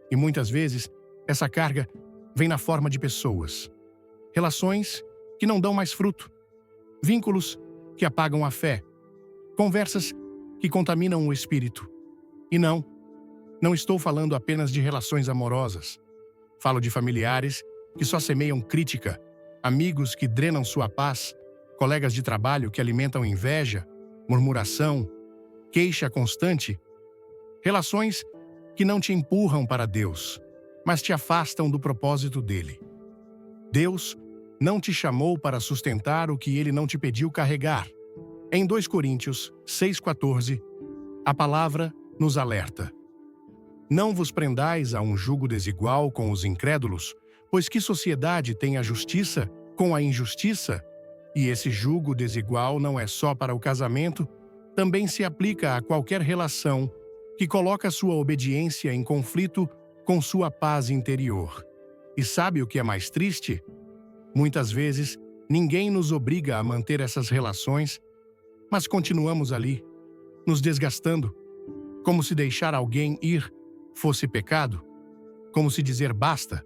E muitas vezes, essa carga vem na forma de pessoas. Relações que não dão mais fruto. Vínculos que apagam a fé. Conversas que contaminam o espírito. E não estou falando apenas de relações amorosas. Falo de familiares que só semeiam crítica, amigos que drenam sua paz, colegas de trabalho que alimentam inveja, murmuração, queixa constante. Relações que não te empurram para Deus, mas te afastam do propósito dele. Deus não te chamou para sustentar o que ele não te pediu carregar. Em 2 Coríntios 6,14, a palavra nos alerta: não vos prendais a um jugo desigual com os incrédulos, pois que sociedade tem a justiça com a injustiça? E esse jugo desigual não é só para o casamento, também se aplica a qualquer relação que coloca sua obediência em conflito com sua paz interior. E sabe o que é mais triste? Muitas vezes, ninguém nos obriga a manter essas relações, mas continuamos ali, nos desgastando, como se deixar alguém ir fosse pecado, como se dizer basta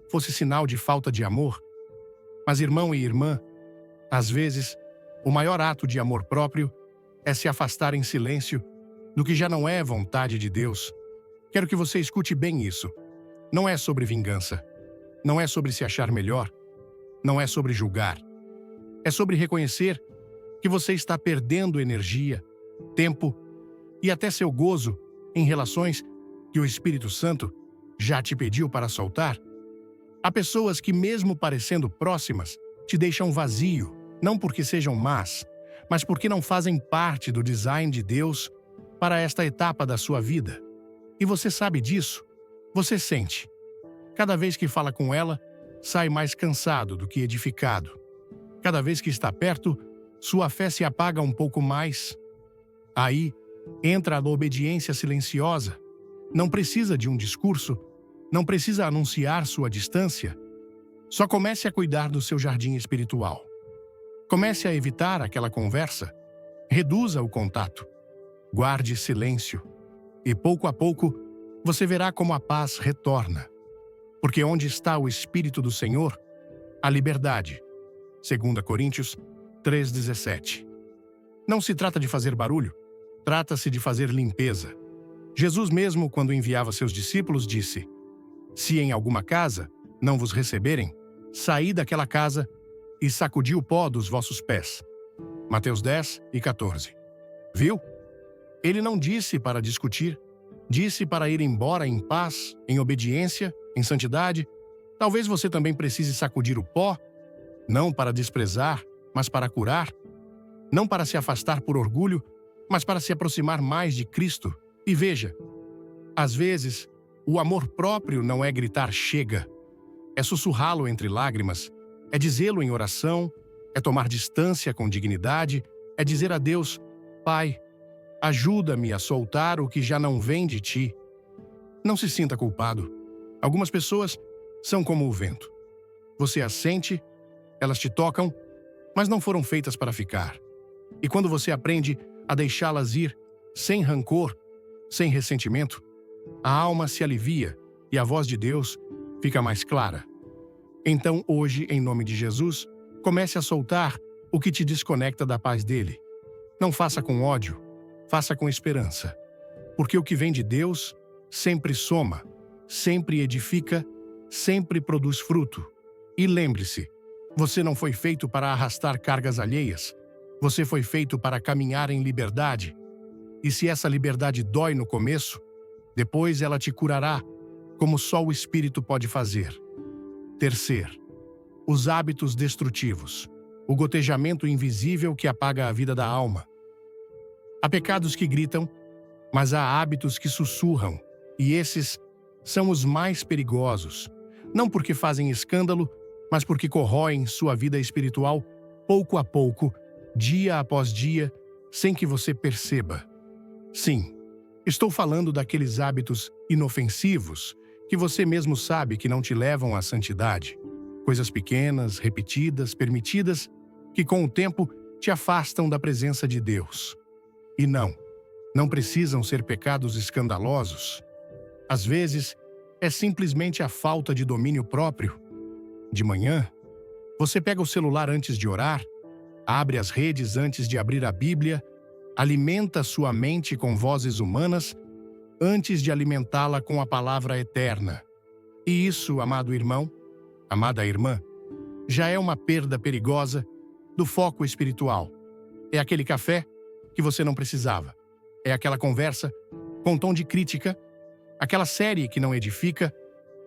fosse sinal de falta de amor. Mas, irmão e irmã, às vezes, o maior ato de amor próprio é se afastar em silêncio do que já não é vontade de Deus. Quero que você escute bem isso. Não é sobre vingança. Não é sobre se achar melhor. Não é sobre julgar. É sobre reconhecer que você está perdendo energia, tempo e até seu gozo em relações que o Espírito Santo já te pediu para soltar. Há pessoas que, mesmo parecendo próximas, te deixam vazio, não porque sejam más, mas porque não fazem parte do design de Deus para esta etapa da sua vida. E você sabe disso, você sente. Cada vez que fala com ela, sai mais cansado do que edificado. Cada vez que está perto, sua fé se apaga um pouco mais. Aí, entra a obediência silenciosa. Não precisa de um discurso, não precisa anunciar sua distância. Só comece a cuidar do seu jardim espiritual. Comece a evitar aquela conversa. Reduza o contato. Guarde silêncio. E pouco a pouco, você verá como a paz retorna. Porque onde está o Espírito do Senhor, há liberdade. 2 Coríntios 3,17. Não se trata de fazer barulho, trata-se de fazer limpeza. Jesus mesmo, quando enviava seus discípulos, disse: se em alguma casa não vos receberem, saí daquela casa e sacudi o pó dos vossos pés. Mateus 10:14. Viu? Ele não disse para discutir, disse para ir embora em paz, em obediência, em santidade. Talvez você também precise sacudir o pó, não para desprezar, mas para curar, não para se afastar por orgulho, mas para se aproximar mais de Cristo. E veja, às vezes, o amor próprio não é gritar chega, é sussurrá-lo entre lágrimas, é dizê-lo em oração, é tomar distância com dignidade, é dizer a Deus: Pai, ajuda-me a soltar o que já não vem de ti. Não se sinta culpado. Algumas pessoas são como o vento. Você as sente, elas te tocam, mas não foram feitas para ficar. E quando você aprende a deixá-las ir, sem rancor, sem ressentimento, a alma se alivia e a voz de Deus fica mais clara. Então, hoje, em nome de Jesus, comece a soltar o que te desconecta da paz dele. Não faça com ódio, faça com esperança. Porque o que vem de Deus sempre soma, sempre edifica, sempre produz fruto. E lembre-se, você não foi feito para arrastar cargas alheias. Você foi feito para caminhar em liberdade. E se essa liberdade dói no começo, depois ela te curará, como só o Espírito pode fazer. Terceiro, os hábitos destrutivos. O gotejamento invisível que apaga a vida da alma. Há pecados que gritam, mas há hábitos que sussurram, e esses são os mais perigosos, não porque fazem escândalo, mas porque corroem sua vida espiritual pouco a pouco, dia após dia, sem que você perceba. Sim, estou falando daqueles hábitos inofensivos que você mesmo sabe que não te levam à santidade. Coisas pequenas, repetidas, permitidas, que com o tempo te afastam da presença de Deus. E não precisam ser pecados escandalosos. Às vezes, é simplesmente a falta de domínio próprio. De manhã, você pega o celular antes de orar, abre as redes antes de abrir a Bíblia, alimenta sua mente com vozes humanas antes de alimentá-la com a palavra eterna. E isso, amado irmão, amada irmã, já é uma perda perigosa do foco espiritual. É aquele café que você não precisava. É aquela conversa com tom de crítica, aquela série que não edifica,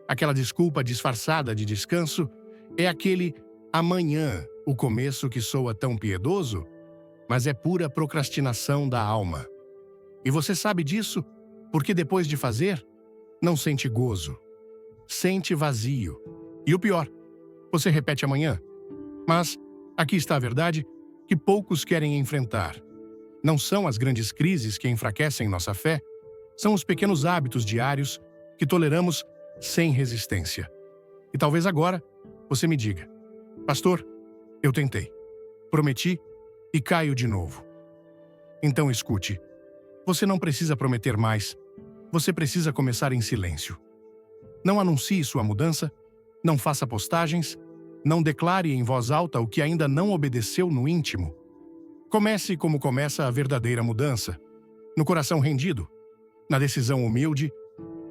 aquela desculpa disfarçada de descanso, é aquele amanhã, o começo que soa tão piedoso, mas é pura procrastinação da alma. E você sabe disso porque depois de fazer, não sente gozo, sente vazio. E o pior, você repete amanhã. Mas aqui está a verdade que poucos querem enfrentar. Não são as grandes crises que enfraquecem nossa fé, são os pequenos hábitos diários que toleramos sem resistência. E talvez agora você me diga: Pastor, eu tentei, prometi e caio de novo. Então escute, você não precisa prometer mais, você precisa começar em silêncio. Não anuncie sua mudança, não faça postagens, não declare em voz alta o que ainda não obedeceu no íntimo. Comece como começa a verdadeira mudança, no coração rendido, na decisão humilde,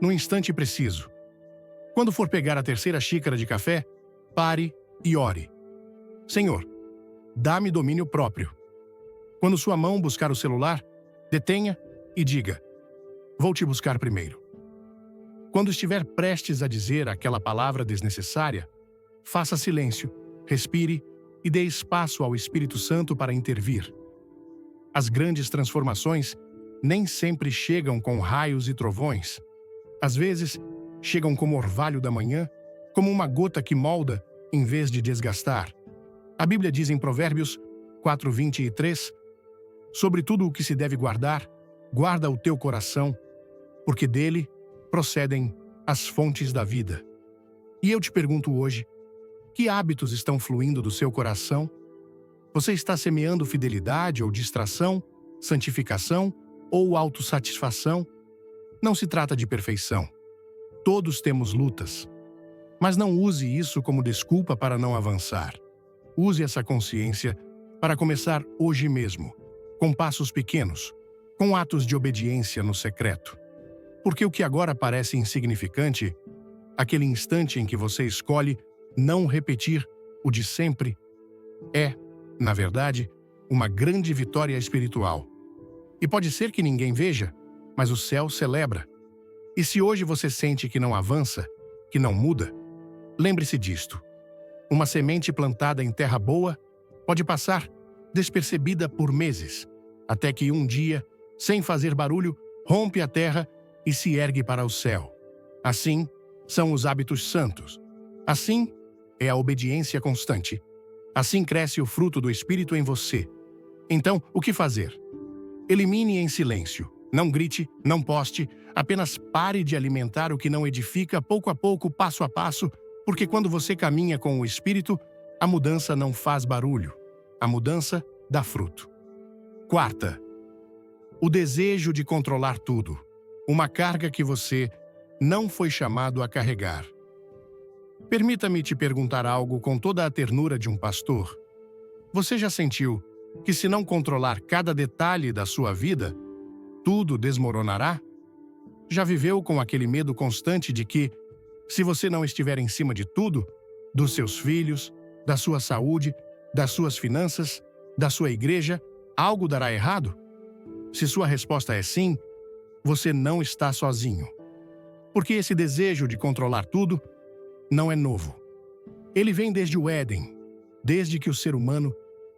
no instante preciso. Quando for pegar a terceira xícara de café, pare e ore. Senhor, dá-me domínio próprio. Quando sua mão buscar o celular, detenha e diga: vou te buscar primeiro. Quando estiver prestes a dizer aquela palavra desnecessária, faça silêncio, respire e dê espaço ao Espírito Santo para intervir. As grandes transformações nem sempre chegam com raios e trovões. Às vezes, chegam como orvalho da manhã, como uma gota que molda em vez de desgastar. A Bíblia diz em Provérbios 4:23, sobre tudo o que se deve guardar, guarda o teu coração, porque dele procedem as fontes da vida. E eu te pergunto hoje, que hábitos estão fluindo do seu coração? Você está semeando fidelidade ou distração, santificação ou autossatisfação? Não se trata de perfeição. Todos temos lutas. Mas não use isso como desculpa para não avançar. Use essa consciência para começar hoje mesmo, com passos pequenos, com atos de obediência no secreto. Porque o que agora parece insignificante, aquele instante em que você escolhe não repetir o de sempre, é, na verdade, uma grande vitória espiritual. E pode ser que ninguém veja, mas o céu celebra. E se hoje você sente que não avança, que não muda, lembre-se disto. Uma semente plantada em terra boa pode passar despercebida por meses, até que um dia, sem fazer barulho, rompe a terra e se ergue para o céu. Assim são os hábitos santos. Assim é a obediência constante. Assim cresce o fruto do Espírito em você. Então, o que fazer? Elimine em silêncio. Não grite, não poste, apenas pare de alimentar o que não edifica pouco a pouco, passo a passo, porque quando você caminha com o Espírito, a mudança não faz barulho. A mudança dá fruto. Quarta, o desejo de controlar tudo. Uma carga que você não foi chamado a carregar. Permita-me te perguntar algo com toda a ternura de um pastor. Você já sentiu que se não controlar cada detalhe da sua vida, tudo desmoronará? Já viveu com aquele medo constante de que, se você não estiver em cima de tudo, dos seus filhos, da sua saúde, das suas finanças, da sua igreja, algo dará errado? Se sua resposta é sim, você não está sozinho. Porque esse desejo de controlar tudo não é novo. Ele vem desde o Éden, desde que o ser humano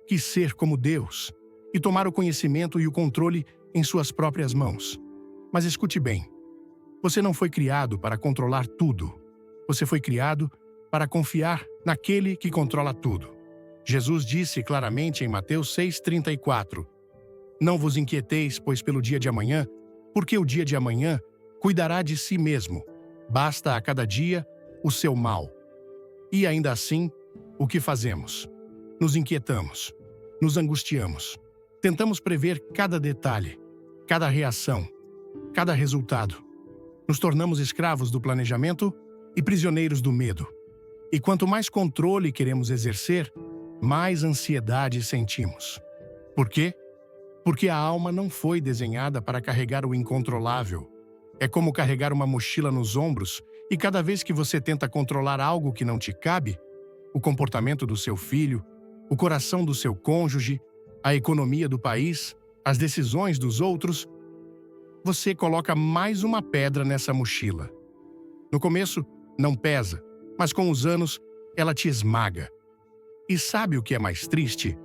quis ser como Deus e tomar o conhecimento e o controle em suas próprias mãos. Mas escute bem, você não foi criado para controlar tudo. Você foi criado para confiar naquele que controla tudo. Jesus disse claramente em Mateus 6,34: Não vos inquieteis, pois pelo dia de amanhã, porque o dia de amanhã cuidará de si mesmo. Basta a cada dia o seu mal. E ainda assim, o que fazemos? Nos inquietamos, nos angustiamos. Tentamos prever cada detalhe, cada reação, cada resultado. Nos tornamos escravos do planejamento e prisioneiros do medo. E quanto mais controle queremos exercer, mais ansiedade sentimos. Por quê? Porque a alma não foi desenhada para carregar o incontrolável. É como carregar uma mochila nos ombros e cada vez que você tenta controlar algo que não te cabe, o comportamento do seu filho, o coração do seu cônjuge, a economia do país, as decisões dos outros, você coloca mais uma pedra nessa mochila. No começo, não pesa, mas com os anos, ela te esmaga. E sabe o que é mais triste?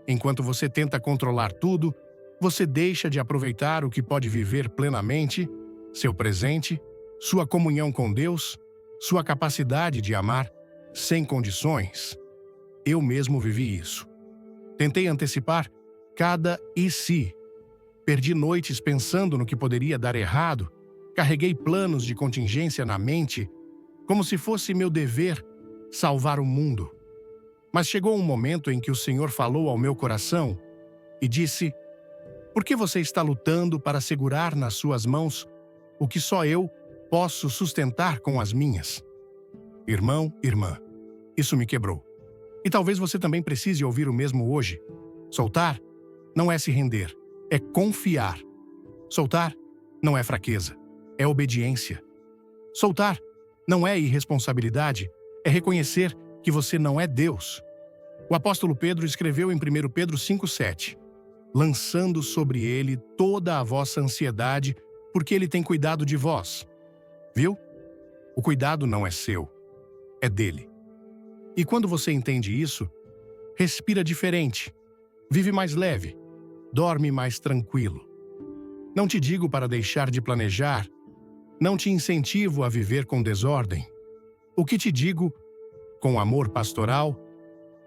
Enquanto você tenta controlar tudo, você deixa de aproveitar o que pode viver plenamente, seu presente, sua comunhão com Deus, sua capacidade de amar sem condições. Eu mesmo vivi isso. Tentei antecipar cada e se. Perdi noites pensando no que poderia dar errado, carreguei planos de contingência na mente, como se fosse meu dever salvar o mundo. Mas chegou um momento em que o Senhor falou ao meu coração e disse: Por que você está lutando para segurar nas suas mãos o que só eu posso sustentar com as minhas? Irmão, irmã, isso me quebrou. E talvez você também precise ouvir o mesmo hoje. Soltar não é se render, é confiar. Soltar não é fraqueza, é obediência. Soltar não é irresponsabilidade, é reconhecer que você não é Deus. O apóstolo Pedro escreveu em 1 Pedro 5,7: lançando sobre ele toda a vossa ansiedade, porque ele tem cuidado de vós. Viu? O cuidado não é seu, é dele. E quando você entende isso, respira diferente, vive mais leve, dorme mais tranquilo. Não te digo para deixar de planejar, não te incentivo a viver com desordem. O que te digo, com amor pastoral,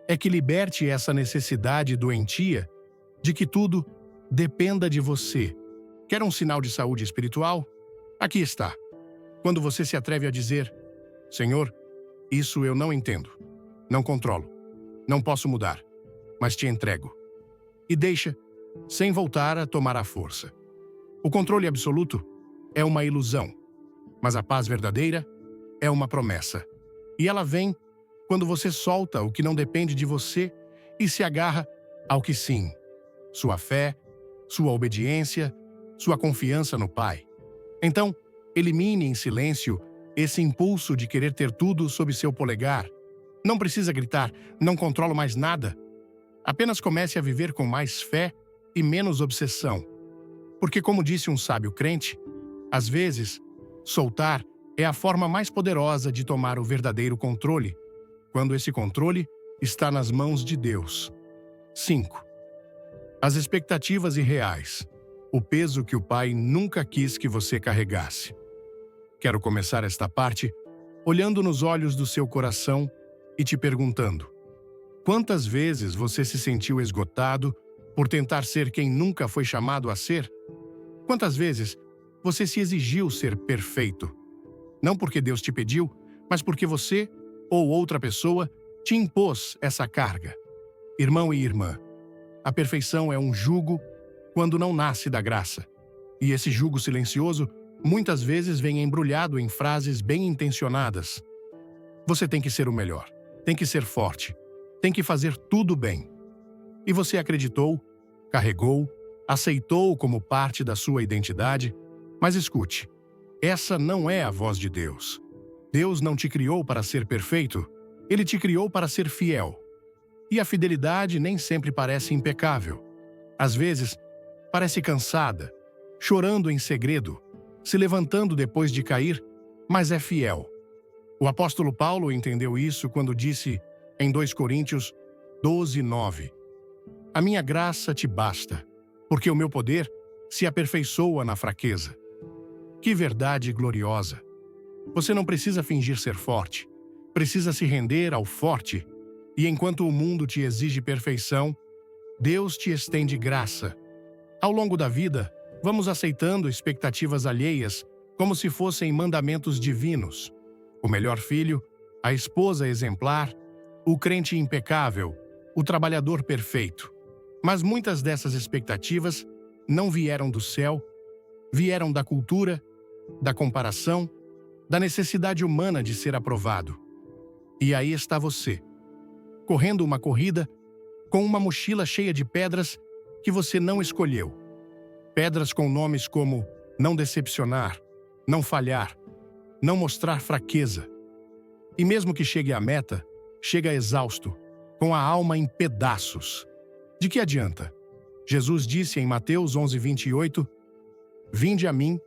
é que liberte essa necessidade doentia de que tudo dependa de você. Quer um sinal de saúde espiritual? Aqui está. Quando você se atreve a dizer: Senhor, isso eu não entendo, não controlo, não posso mudar, mas te entrego. E deixa, sem voltar a tomar a força. O controle absoluto é uma ilusão, mas a paz verdadeira é uma promessa. E ela vem quando você solta o que não depende de você e se agarra ao que sim. Sua fé, sua obediência, sua confiança no Pai. Então, elimine em silêncio esse impulso de querer ter tudo sob seu polegar. Não precisa gritar: não controlo mais nada. Apenas comece a viver com mais fé e menos obsessão. Porque, como disse um sábio crente, às vezes, soltar é a forma mais poderosa de tomar o verdadeiro controle, quando esse controle está nas mãos de Deus. 5. As expectativas irreais. O peso que o Pai nunca quis que você carregasse. Quero começar esta parte olhando nos olhos do seu coração e te perguntando: quantas vezes você se sentiu esgotado por tentar ser quem nunca foi chamado a ser? Quantas vezes você se exigiu ser perfeito? Não porque Deus te pediu, mas porque você ou outra pessoa te impôs essa carga. Irmão e irmã, a perfeição é um jugo quando não nasce da graça. E esse jugo silencioso muitas vezes vem embrulhado em frases bem intencionadas. Você tem que ser o melhor, tem que ser forte, tem que fazer tudo bem. E você acreditou, carregou, aceitou como parte da sua identidade, mas escute, essa não é a voz de Deus. Deus não te criou para ser perfeito, Ele te criou para ser fiel. E a fidelidade nem sempre parece impecável. Às vezes, parece cansada, chorando em segredo, se levantando depois de cair, mas é fiel. O apóstolo Paulo entendeu isso quando disse em 2 Coríntios 12:9: A minha graça te basta, porque o meu poder se aperfeiçoa na fraqueza. Que verdade gloriosa! Você não precisa fingir ser forte, precisa se render ao forte, e enquanto o mundo te exige perfeição, Deus te estende graça. Ao longo da vida, vamos aceitando expectativas alheias como se fossem mandamentos divinos. O melhor filho, a esposa exemplar, o crente impecável, o trabalhador perfeito. Mas muitas dessas expectativas não vieram do céu, vieram da cultura, da comparação, da necessidade humana de ser aprovado. E aí está você, correndo uma corrida com uma mochila cheia de pedras que você não escolheu. Pedras com nomes como não decepcionar, não falhar, não mostrar fraqueza. E mesmo que chegue à meta, chega exausto, com a alma em pedaços. De que adianta? Jesus disse em Mateus 11:28, Vinde a mim,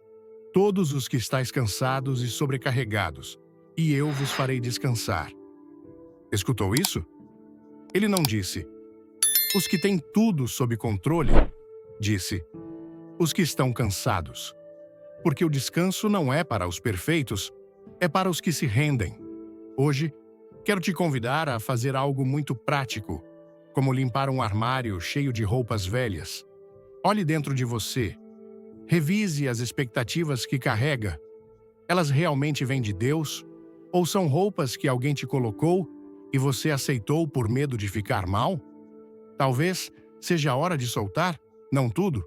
todos os que estáis cansados e sobrecarregados, e eu vos farei descansar. Escutou isso? Ele não disse, os que têm tudo sob controle, disse, os que estão cansados. Porque o descanso não é para os perfeitos, é para os que se rendem. Hoje, quero te convidar a fazer algo muito prático, como limpar um armário cheio de roupas velhas. Olhe dentro de você. Revise as expectativas que carrega. Elas realmente vêm de Deus? Ou são roupas que alguém te colocou e você aceitou por medo de ficar mal? Talvez seja a hora de soltar, não tudo,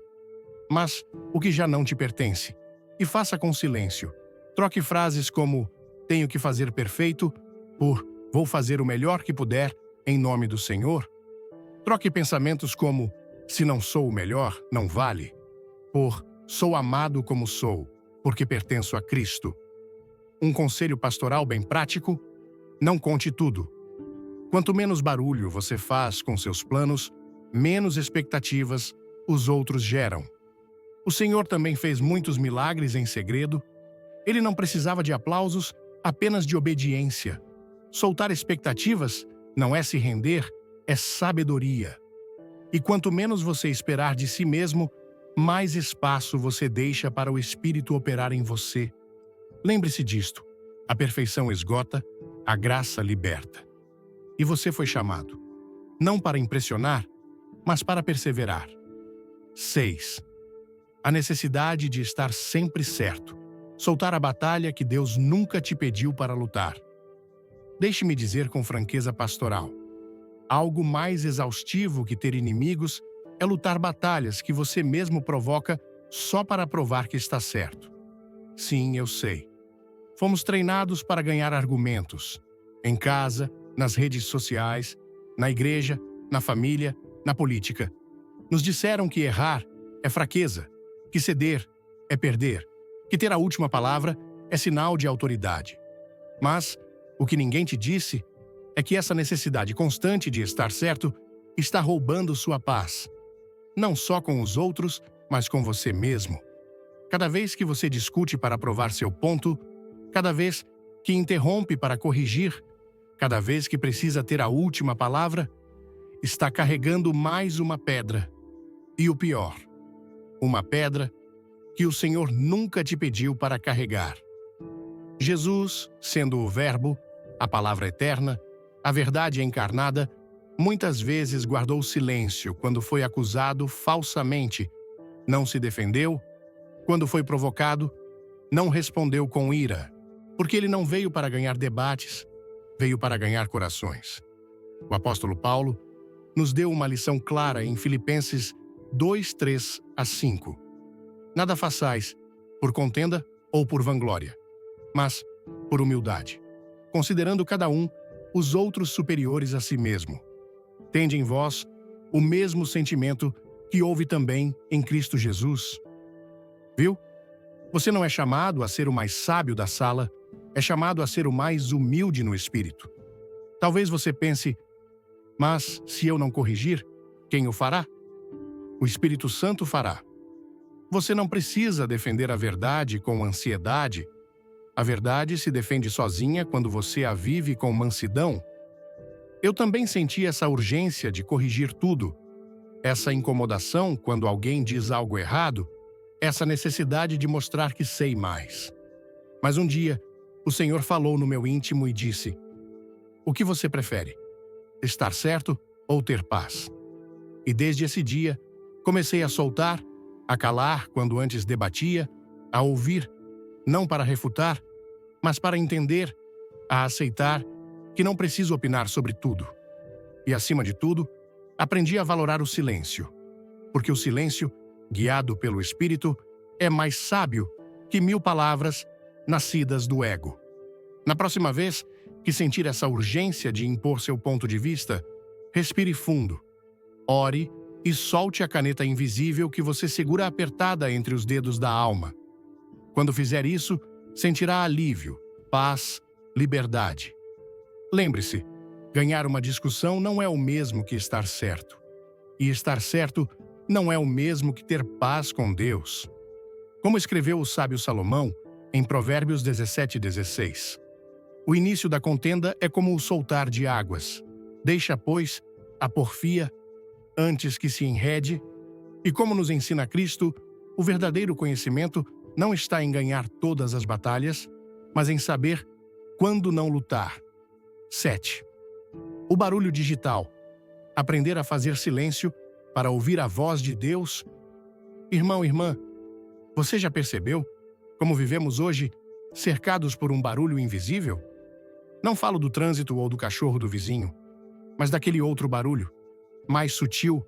mas o que já não te pertence. E faça com silêncio. Troque frases como tenho que fazer perfeito por vou fazer o melhor que puder em nome do Senhor. Troque pensamentos como se não sou o melhor, não vale, por sou amado como sou, porque pertenço a Cristo. Um conselho pastoral bem prático: não conte tudo. Quanto menos barulho você faz com seus planos, menos expectativas os outros geram. O Senhor também fez muitos milagres em segredo. Ele não precisava de aplausos, apenas de obediência. Soltar expectativas não é se render, é sabedoria. E quanto menos você esperar de si mesmo, mais espaço você deixa para o Espírito operar em você. Lembre-se disto: a perfeição esgota, a graça liberta. E você foi chamado, não para impressionar, mas para perseverar. 6. A necessidade de estar sempre certo. Soltar a batalha que Deus nunca te pediu para lutar. Deixe-me dizer com franqueza pastoral: algo mais exaustivo que ter inimigos é lutar batalhas que você mesmo provoca só para provar que está certo. Sim, eu sei. Fomos treinados para ganhar argumentos. Em casa, nas redes sociais, na igreja, na família, na política. Nos disseram que errar é fraqueza, que ceder é perder, que ter a última palavra é sinal de autoridade. Mas o que ninguém te disse é que essa necessidade constante de estar certo está roubando sua paz. Não só com os outros, mas com você mesmo. Cada vez que você discute para provar seu ponto, cada vez que interrompe para corrigir, cada vez que precisa ter a última palavra, está carregando mais uma pedra. E o pior, uma pedra que o Senhor nunca te pediu para carregar. Jesus, sendo o Verbo, a palavra eterna, a verdade encarnada, muitas vezes guardou silêncio quando foi acusado falsamente, não se defendeu, quando foi provocado, não respondeu com ira, porque ele não veio para ganhar debates, veio para ganhar corações. O apóstolo Paulo nos deu uma lição clara em Filipenses 2:3-5. Nada façais por contenda ou por vanglória, mas por humildade, considerando cada um os outros superiores a si mesmo. Tende em vós o mesmo sentimento que houve também em Cristo Jesus. Viu? Você não é chamado a ser o mais sábio da sala, é chamado a ser o mais humilde no espírito. Talvez você pense, mas se eu não corrigir, quem o fará? O Espírito Santo fará. Você não precisa defender a verdade com ansiedade. A verdade se defende sozinha quando você a vive com mansidão. Eu também senti essa urgência de corrigir tudo, essa incomodação quando alguém diz algo errado, essa necessidade de mostrar que sei mais. Mas um dia, o Senhor falou no meu íntimo e disse: o que você prefere? Estar certo ou ter paz? E desde esse dia, comecei a soltar, a calar quando antes debatia, a ouvir, não para refutar, mas para entender, a aceitar que não preciso opinar sobre tudo. E, acima de tudo, aprendi a valorar o silêncio, porque o silêncio, guiado pelo Espírito, é mais sábio que 1000 palavras nascidas do ego. Na próxima vez que sentir essa urgência de impor seu ponto de vista, respire fundo, ore e solte a caneta invisível que você segura apertada entre os dedos da alma. Quando fizer isso, sentirá alívio, paz, liberdade. Lembre-se, ganhar uma discussão não é o mesmo que estar certo. E estar certo não é o mesmo que ter paz com Deus. Como escreveu o sábio Salomão em Provérbios 17:16. O início da contenda é como o soltar de águas. Deixa, pois, a porfia antes que se enrede, e como nos ensina Cristo, o verdadeiro conhecimento não está em ganhar todas as batalhas, mas em saber quando não lutar. 7. O barulho digital. Aprender a fazer silêncio para ouvir a voz de Deus. Irmão, irmã, você já percebeu como vivemos hoje cercados por um barulho invisível? Não falo do trânsito ou do cachorro do vizinho, mas daquele outro barulho, mais sutil,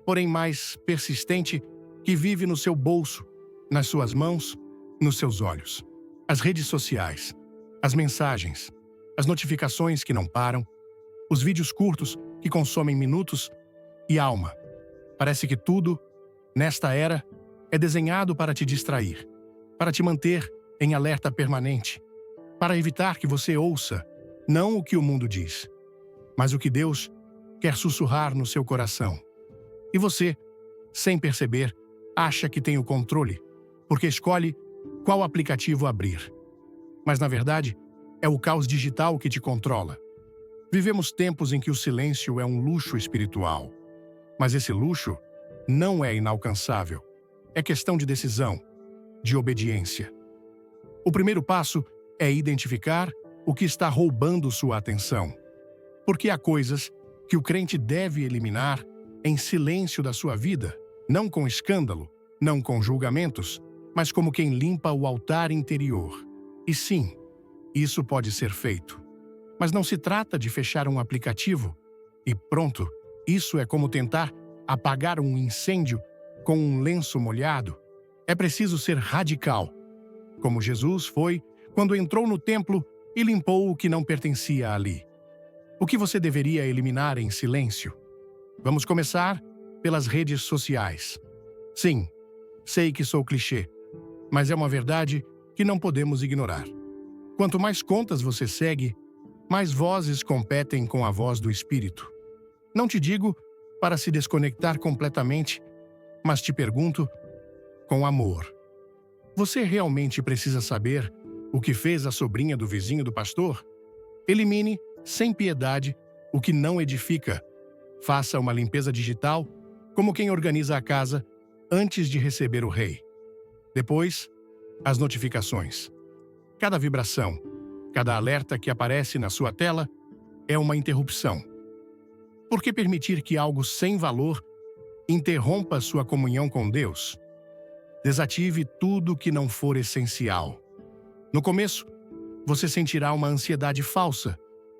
porém mais persistente, que vive no seu bolso, nas suas mãos, nos seus olhos. As redes sociais, as mensagens, as notificações que não param, os vídeos curtos que consomem minutos e alma. Parece que tudo, nesta era, é desenhado para te distrair, para te manter em alerta permanente, para evitar que você ouça, não o que o mundo diz, mas o que Deus quer sussurrar no seu coração. E você, sem perceber, acha que tem o controle, porque escolhe qual aplicativo abrir. Mas, na verdade, é o caos digital que te controla. Vivemos tempos em que o silêncio é um luxo espiritual. Mas esse luxo não é inalcançável. É questão de decisão, de obediência. O primeiro passo é identificar o que está roubando sua atenção. Porque há coisas que o crente deve eliminar em silêncio da sua vida, não com escândalo, não com julgamentos, mas como quem limpa o altar interior. E sim, isso pode ser feito. Mas não se trata de fechar um aplicativo e pronto, isso é como tentar apagar um incêndio com um lenço molhado. É preciso ser radical, como Jesus foi quando entrou no templo e limpou o que não pertencia ali. O que você deveria eliminar em silêncio? Vamos começar pelas redes sociais. Sim, sei que sou clichê, mas é uma verdade que não podemos ignorar. Quanto mais contas você segue, mais vozes competem com a voz do Espírito. Não te digo para se desconectar completamente, mas te pergunto com amor. Você realmente precisa saber o que fez a sobrinha do vizinho do pastor? Elimine, sem piedade, o que não edifica. Faça uma limpeza digital, como quem organiza a casa antes de receber o rei. Depois, as notificações. Cada vibração, cada alerta que aparece na sua tela é uma interrupção. Por que permitir que algo sem valor interrompa sua comunhão com Deus? Desative tudo que não for essencial. No começo, você sentirá uma ansiedade falsa,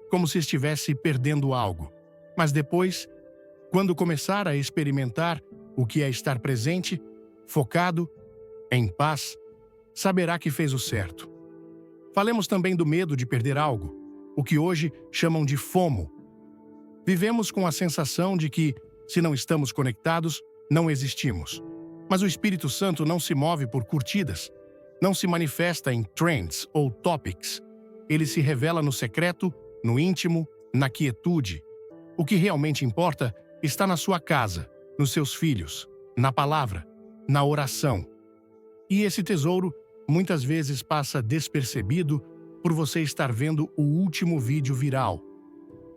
como se estivesse perdendo algo. Mas depois, quando começar a experimentar o que é estar presente, focado, em paz, saberá que fez o certo. Falemos também do medo de perder algo, o que hoje chamam de FOMO. Vivemos com a sensação de que, se não estamos conectados, não existimos. Mas o Espírito Santo não se move por curtidas, não se manifesta em trends ou topics. Ele se revela no secreto, no íntimo, na quietude. O que realmente importa está na sua casa, nos seus filhos, na palavra, na oração. E esse tesouro muitas vezes passa despercebido por você estar vendo o último vídeo viral.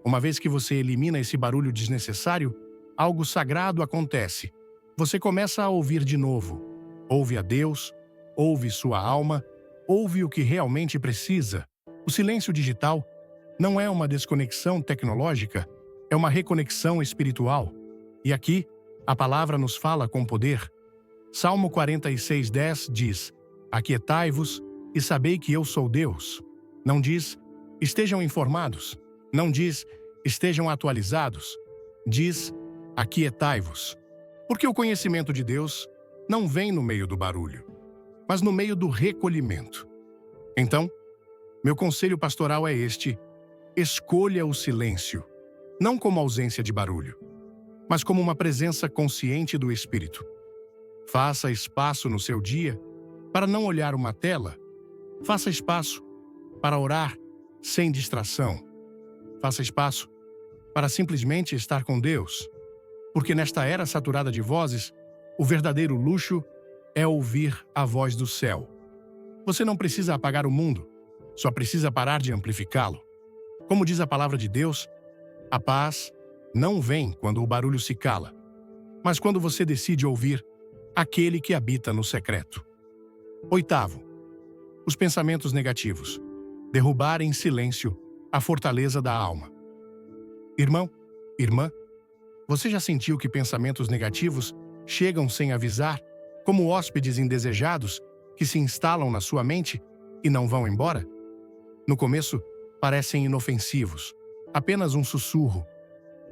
Uma vez que você elimina esse barulho desnecessário, algo sagrado acontece. Você começa a ouvir de novo. Ouve a Deus, ouve sua alma, ouve o que realmente precisa. O silêncio digital não é uma desconexão tecnológica, é uma reconexão espiritual. E aqui, a palavra nos fala com poder. Salmo 46:10 diz: Aquietai-vos e sabei que eu sou Deus. Não diz, estejam informados. Não diz, estejam atualizados. Diz, aquietai-vos. Porque o conhecimento de Deus não vem no meio do barulho, mas no meio do recolhimento. Então, meu conselho pastoral é este: escolha o silêncio, não como ausência de barulho, mas como uma presença consciente do Espírito. Faça espaço no seu dia para não olhar uma tela. Faça espaço para orar sem distração. Faça espaço para simplesmente estar com Deus. Porque nesta era saturada de vozes, o verdadeiro luxo é ouvir a voz do céu. Você não precisa apagar o mundo, só precisa parar de amplificá-lo. Como diz a palavra de Deus, a paz não vem quando o barulho se cala, mas quando você decide ouvir aquele que habita no secreto. 8º, os pensamentos negativos. Derrubar em silêncio a fortaleza da alma. Irmão, irmã, você já sentiu que pensamentos negativos chegam sem avisar, como hóspedes indesejados que se instalam na sua mente e não vão embora? No começo, parecem inofensivos, apenas um sussurro.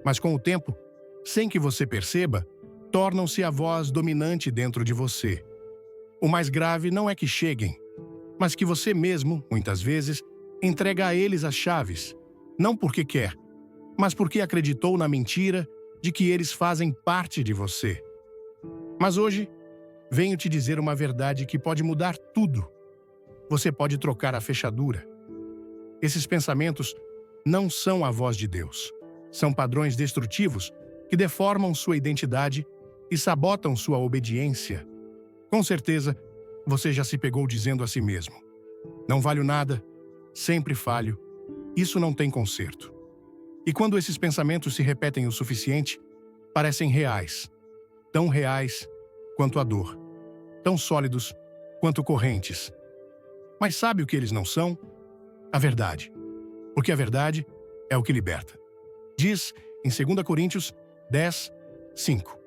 Mas com o tempo, sem que você perceba, tornam-se a voz dominante dentro de você. O mais grave não é que cheguem, mas que você mesmo, muitas vezes, entrega a eles as chaves, não porque quer, mas porque acreditou na mentira de que eles fazem parte de você. Mas hoje, venho te dizer uma verdade que pode mudar tudo. Você pode trocar a fechadura. Esses pensamentos não são a voz de Deus. São padrões destrutivos que deformam sua identidade e sabotam sua obediência. Com certeza, você já se pegou dizendo a si mesmo: não valho nada, sempre falho, isso não tem conserto. E quando esses pensamentos se repetem o suficiente, parecem reais, tão reais quanto a dor, tão sólidos quanto correntes. Mas sabe o que eles não são? A verdade. Porque a verdade é o que liberta. Diz em 2 Coríntios 10:5.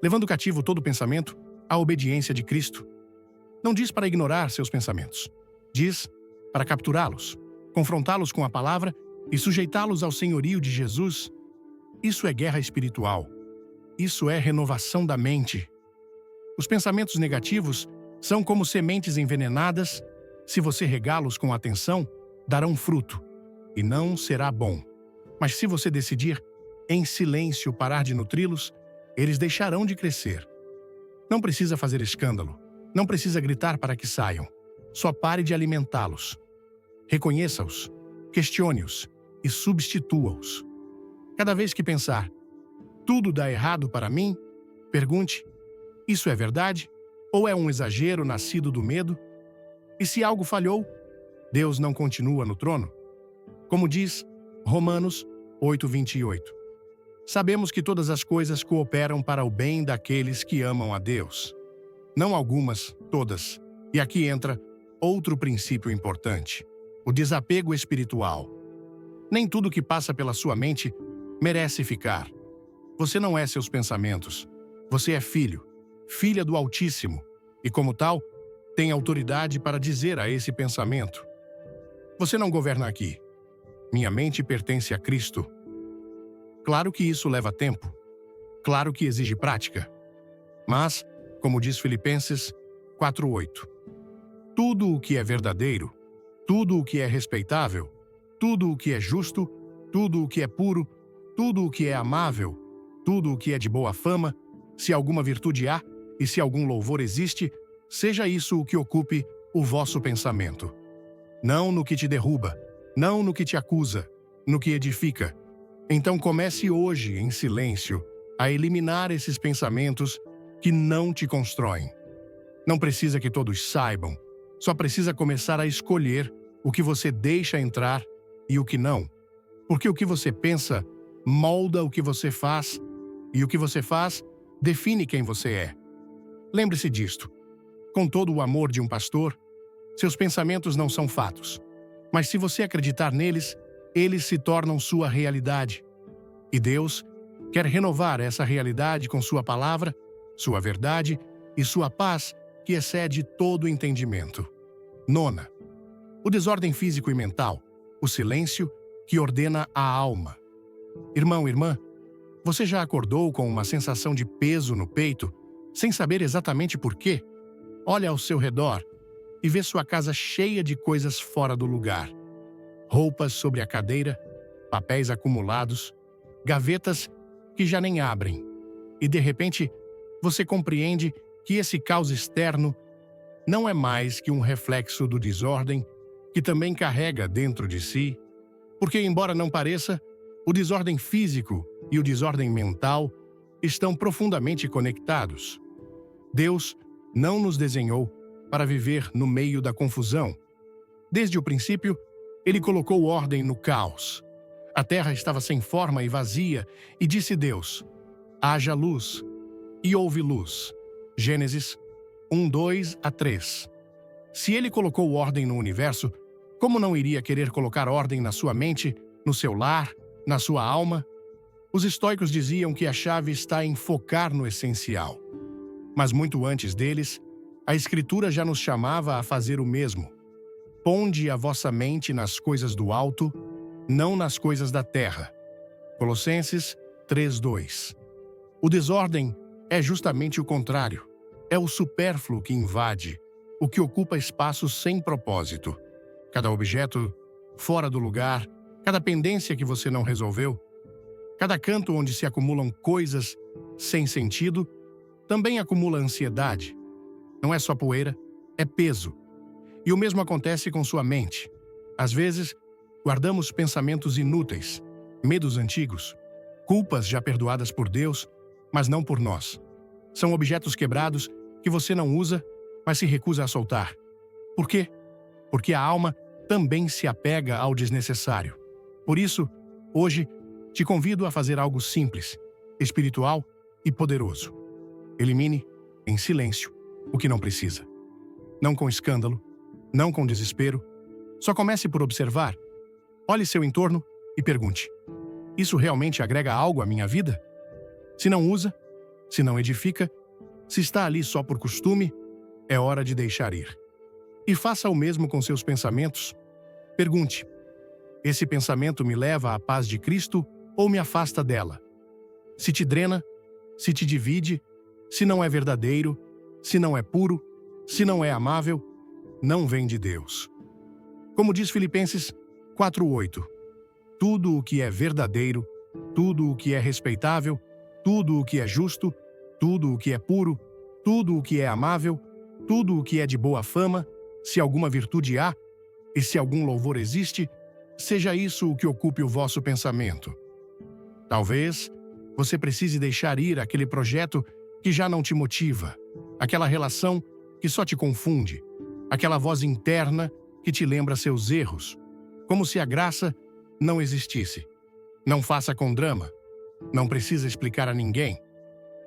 Levando cativo todo pensamento à obediência de Cristo. Não diz para ignorar seus pensamentos. Diz para capturá-los, confrontá-los com a palavra e sujeitá-los ao senhorio de Jesus. Isso é guerra espiritual. Isso é renovação da mente. Os pensamentos negativos são como sementes envenenadas. Se você regá-los com atenção, darão fruto, e não será bom. Mas se você decidir, em silêncio, parar de nutri-los, eles deixarão de crescer. Não precisa fazer escândalo. Não precisa gritar para que saiam. Só pare de alimentá-los. Reconheça-os, questione-os e substitua-os. Cada vez que pensar, tudo dá errado para mim, pergunte, isso é verdade? Ou é um exagero nascido do medo? E se algo falhou, Deus não continua no trono? Como diz Romanos 8:28. Sabemos que todas as coisas cooperam para o bem daqueles que amam a Deus. Não algumas, todas. E aqui entra outro princípio importante: o desapego espiritual. Nem tudo que passa pela sua mente merece ficar. Você não é seus pensamentos. Você é filho, filha do Altíssimo, e como tal, tem autoridade para dizer a esse pensamento: você não governa aqui. Minha mente pertence a Cristo. Claro que isso leva tempo. Claro que exige prática. Mas, como diz Filipenses 4:8, tudo o que é verdadeiro, tudo o que é respeitável, tudo o que é justo, tudo o que é puro, tudo o que é amável, tudo o que é de boa fama, se alguma virtude há e se algum louvor existe, seja isso o que ocupe o vosso pensamento. Não no que te derruba, não no que te acusa, no que edifica. Então comece hoje, em silêncio, a eliminar esses pensamentos que não te constroem. Não precisa que todos saibam, só precisa começar a escolher o que você deixa entrar e o que não. Porque o que você pensa molda o que você faz, e o que você faz define quem você é. Lembre-se disto. Com todo o amor de um pastor, seus pensamentos não são fatos. Mas se você acreditar neles, eles se tornam sua realidade. E Deus quer renovar essa realidade com sua palavra, sua verdade e sua paz, que excede todo entendimento. 9. O desordem físico e mental, o silêncio que ordena a alma. Irmão, irmã, você já acordou com uma sensação de peso no peito, sem saber exatamente por quê? Olha ao seu redor e vê sua casa cheia de coisas fora do lugar. Roupas sobre a cadeira, papéis acumulados, gavetas que já nem abrem. E de repente, você compreende que esse caos externo não é mais que um reflexo do desordem que também carrega dentro de si, porque, embora não pareça, o desordem físico e o desordem mental estão profundamente conectados. Deus não nos desenhou para viver no meio da confusão. Desde o princípio, Ele colocou ordem no caos. A terra estava sem forma e vazia, e disse Deus: haja luz, e houve luz. Gênesis 1:2-3. Se Ele colocou ordem no universo, como não iria querer colocar ordem na sua mente, no seu lar, na sua alma? Os estoicos diziam que a chave está em focar no essencial. Mas muito antes deles, a Escritura já nos chamava a fazer o mesmo. Ponde a vossa mente nas coisas do alto, não nas coisas da terra. Colossenses 3:2. O desordem é justamente o contrário. É o supérfluo que invade, o que ocupa espaços sem propósito. Cada objeto fora do lugar, cada pendência que você não resolveu, cada canto onde se acumulam coisas sem sentido, também acumula ansiedade. Não é só poeira, é peso. E o mesmo acontece com sua mente. Às vezes, guardamos pensamentos inúteis, medos antigos, culpas já perdoadas por Deus, mas não por nós. São objetos quebrados que você não usa, mas se recusa a soltar. Por quê? Porque a alma também se apega ao desnecessário. Por isso, hoje, te convido a fazer algo simples, espiritual e poderoso. Elimine, em silêncio, o que não precisa. Não com escândalo, não com desespero. Só comece por observar. Olhe seu entorno e pergunte: isso realmente agrega algo à minha vida? Se não usa, se não edifica, se está ali só por costume, é hora de deixar ir. E faça o mesmo com seus pensamentos. Pergunte: esse pensamento me leva à paz de Cristo ou me afasta dela? Se te drena, se te divide, se não é verdadeiro, se não é puro, se não é amável, não vem de Deus. Como diz Filipenses 4:8, tudo o que é verdadeiro, tudo o que é respeitável, tudo o que é justo, tudo o que é puro, tudo o que é amável, tudo o que é de boa fama, se alguma virtude há, e se algum louvor existe, seja isso o que ocupe o vosso pensamento. Talvez você precise deixar ir aquele projeto que já não te motiva, aquela relação que só te confunde, aquela voz interna que te lembra seus erros, como se a graça não existisse. Não faça com drama. Não precisa explicar a ninguém.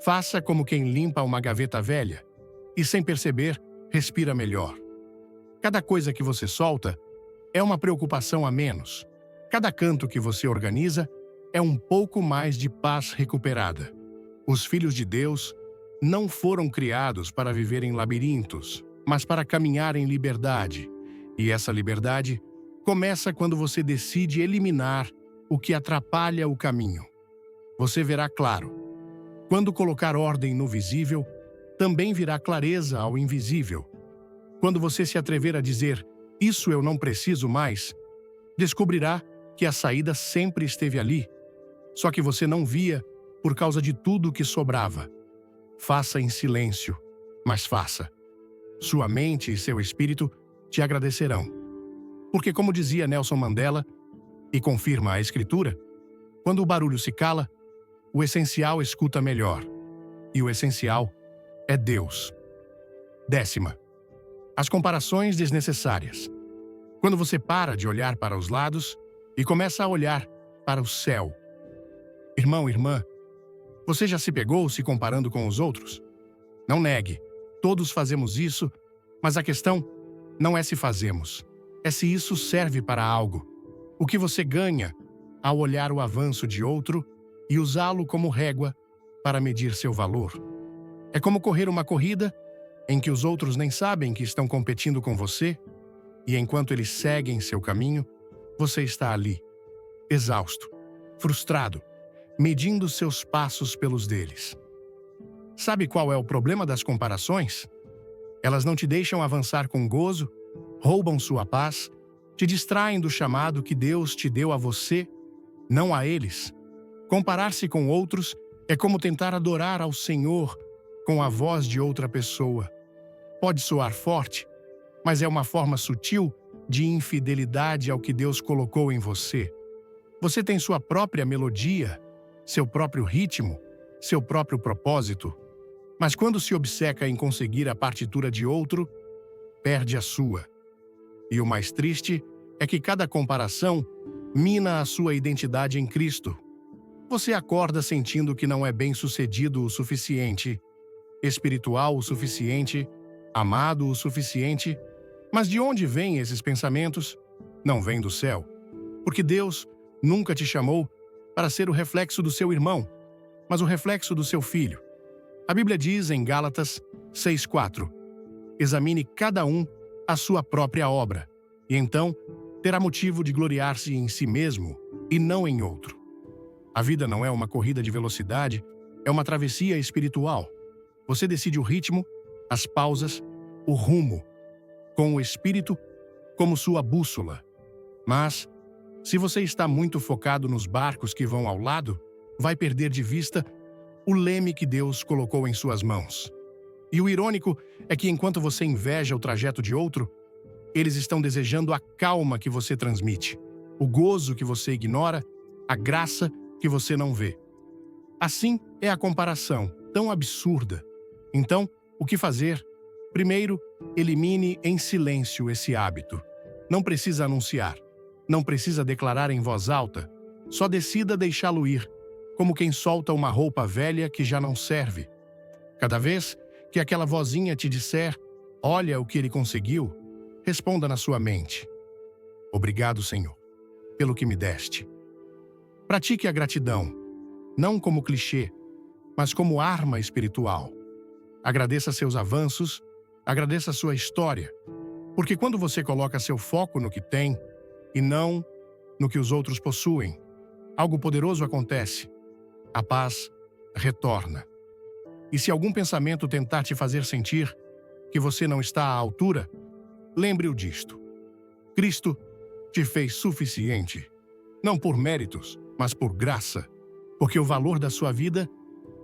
Faça como quem limpa uma gaveta velha e, sem perceber, respira melhor. Cada coisa que você solta é uma preocupação a menos. Cada canto que você organiza é um pouco mais de paz recuperada. Os filhos de Deus não foram criados para viver em labirintos, mas para caminhar em liberdade. E essa liberdade começa quando você decide eliminar o que atrapalha o caminho. Você verá claro. Quando colocar ordem no visível, também virá clareza ao invisível. Quando você se atrever a dizer, isso eu não preciso mais, descobrirá que a saída sempre esteve ali, só que você não via por causa de tudo que sobrava. Faça em silêncio, mas faça. Sua mente e seu espírito te agradecerão. Porque, como dizia Nelson Mandela, e confirma a Escritura, quando o barulho se cala, o essencial escuta melhor. E o essencial é Deus. 10ª. As comparações desnecessárias. Quando você para de olhar para os lados e começa a olhar para o céu. Irmão, irmã, você já se pegou se comparando com os outros? Não negue, todos fazemos isso, mas a questão não é se fazemos, é se isso serve para algo. O que você ganha ao olhar o avanço de outro e usá-lo como régua para medir seu valor. É como correr uma corrida em que os outros nem sabem que estão competindo com você, e enquanto eles seguem seu caminho, você está ali, exausto, frustrado, medindo seus passos pelos deles. Sabe qual é o problema das comparações? Elas não te deixam avançar com gozo, roubam sua paz, te distraem do chamado que Deus te deu a você, não a eles. Comparar-se com outros é como tentar adorar ao Senhor com a voz de outra pessoa. Pode soar forte, mas é uma forma sutil de infidelidade ao que Deus colocou em você. Você tem sua própria melodia, seu próprio ritmo, seu próprio propósito, mas quando se obceca em conseguir a partitura de outro, perde a sua. E o mais triste é que cada comparação mina a sua identidade em Cristo. Você acorda sentindo que não é bem-sucedido o suficiente, espiritual o suficiente, amado o suficiente, mas de onde vêm esses pensamentos? Não vêm do céu, porque Deus nunca te chamou para ser o reflexo do seu irmão, mas o reflexo do seu filho. A Bíblia diz em Gálatas 6:4, examine cada um a sua própria obra, e então terá motivo de gloriar-se em si mesmo e não em outro. A vida não é uma corrida de velocidade, é uma travessia espiritual. Você decide o ritmo, as pausas, o rumo, com o Espírito como sua bússola. Mas, se você está muito focado nos barcos que vão ao lado, vai perder de vista o leme que Deus colocou em suas mãos. E o irônico é que enquanto você inveja o trajeto de outro, eles estão desejando a calma que você transmite, o gozo que você ignora, a graça que você não vê. Assim é a comparação, tão absurda. Então, o que fazer? Primeiro, elimine em silêncio esse hábito. Não precisa anunciar, não precisa declarar em voz alta, só decida deixá-lo ir, como quem solta uma roupa velha que já não serve. Cada vez que aquela vozinha te disser, olha o que ele conseguiu, responda na sua mente, obrigado, Senhor, pelo que me deste. Pratique a gratidão, não como clichê, mas como arma espiritual. Agradeça seus avanços, agradeça sua história, porque quando você coloca seu foco no que tem e não no que os outros possuem, algo poderoso acontece. A paz retorna. E se algum pensamento tentar te fazer sentir que você não está à altura, lembre-o disto. Cristo te fez suficiente, não por méritos, mas por graça, porque o valor da sua vida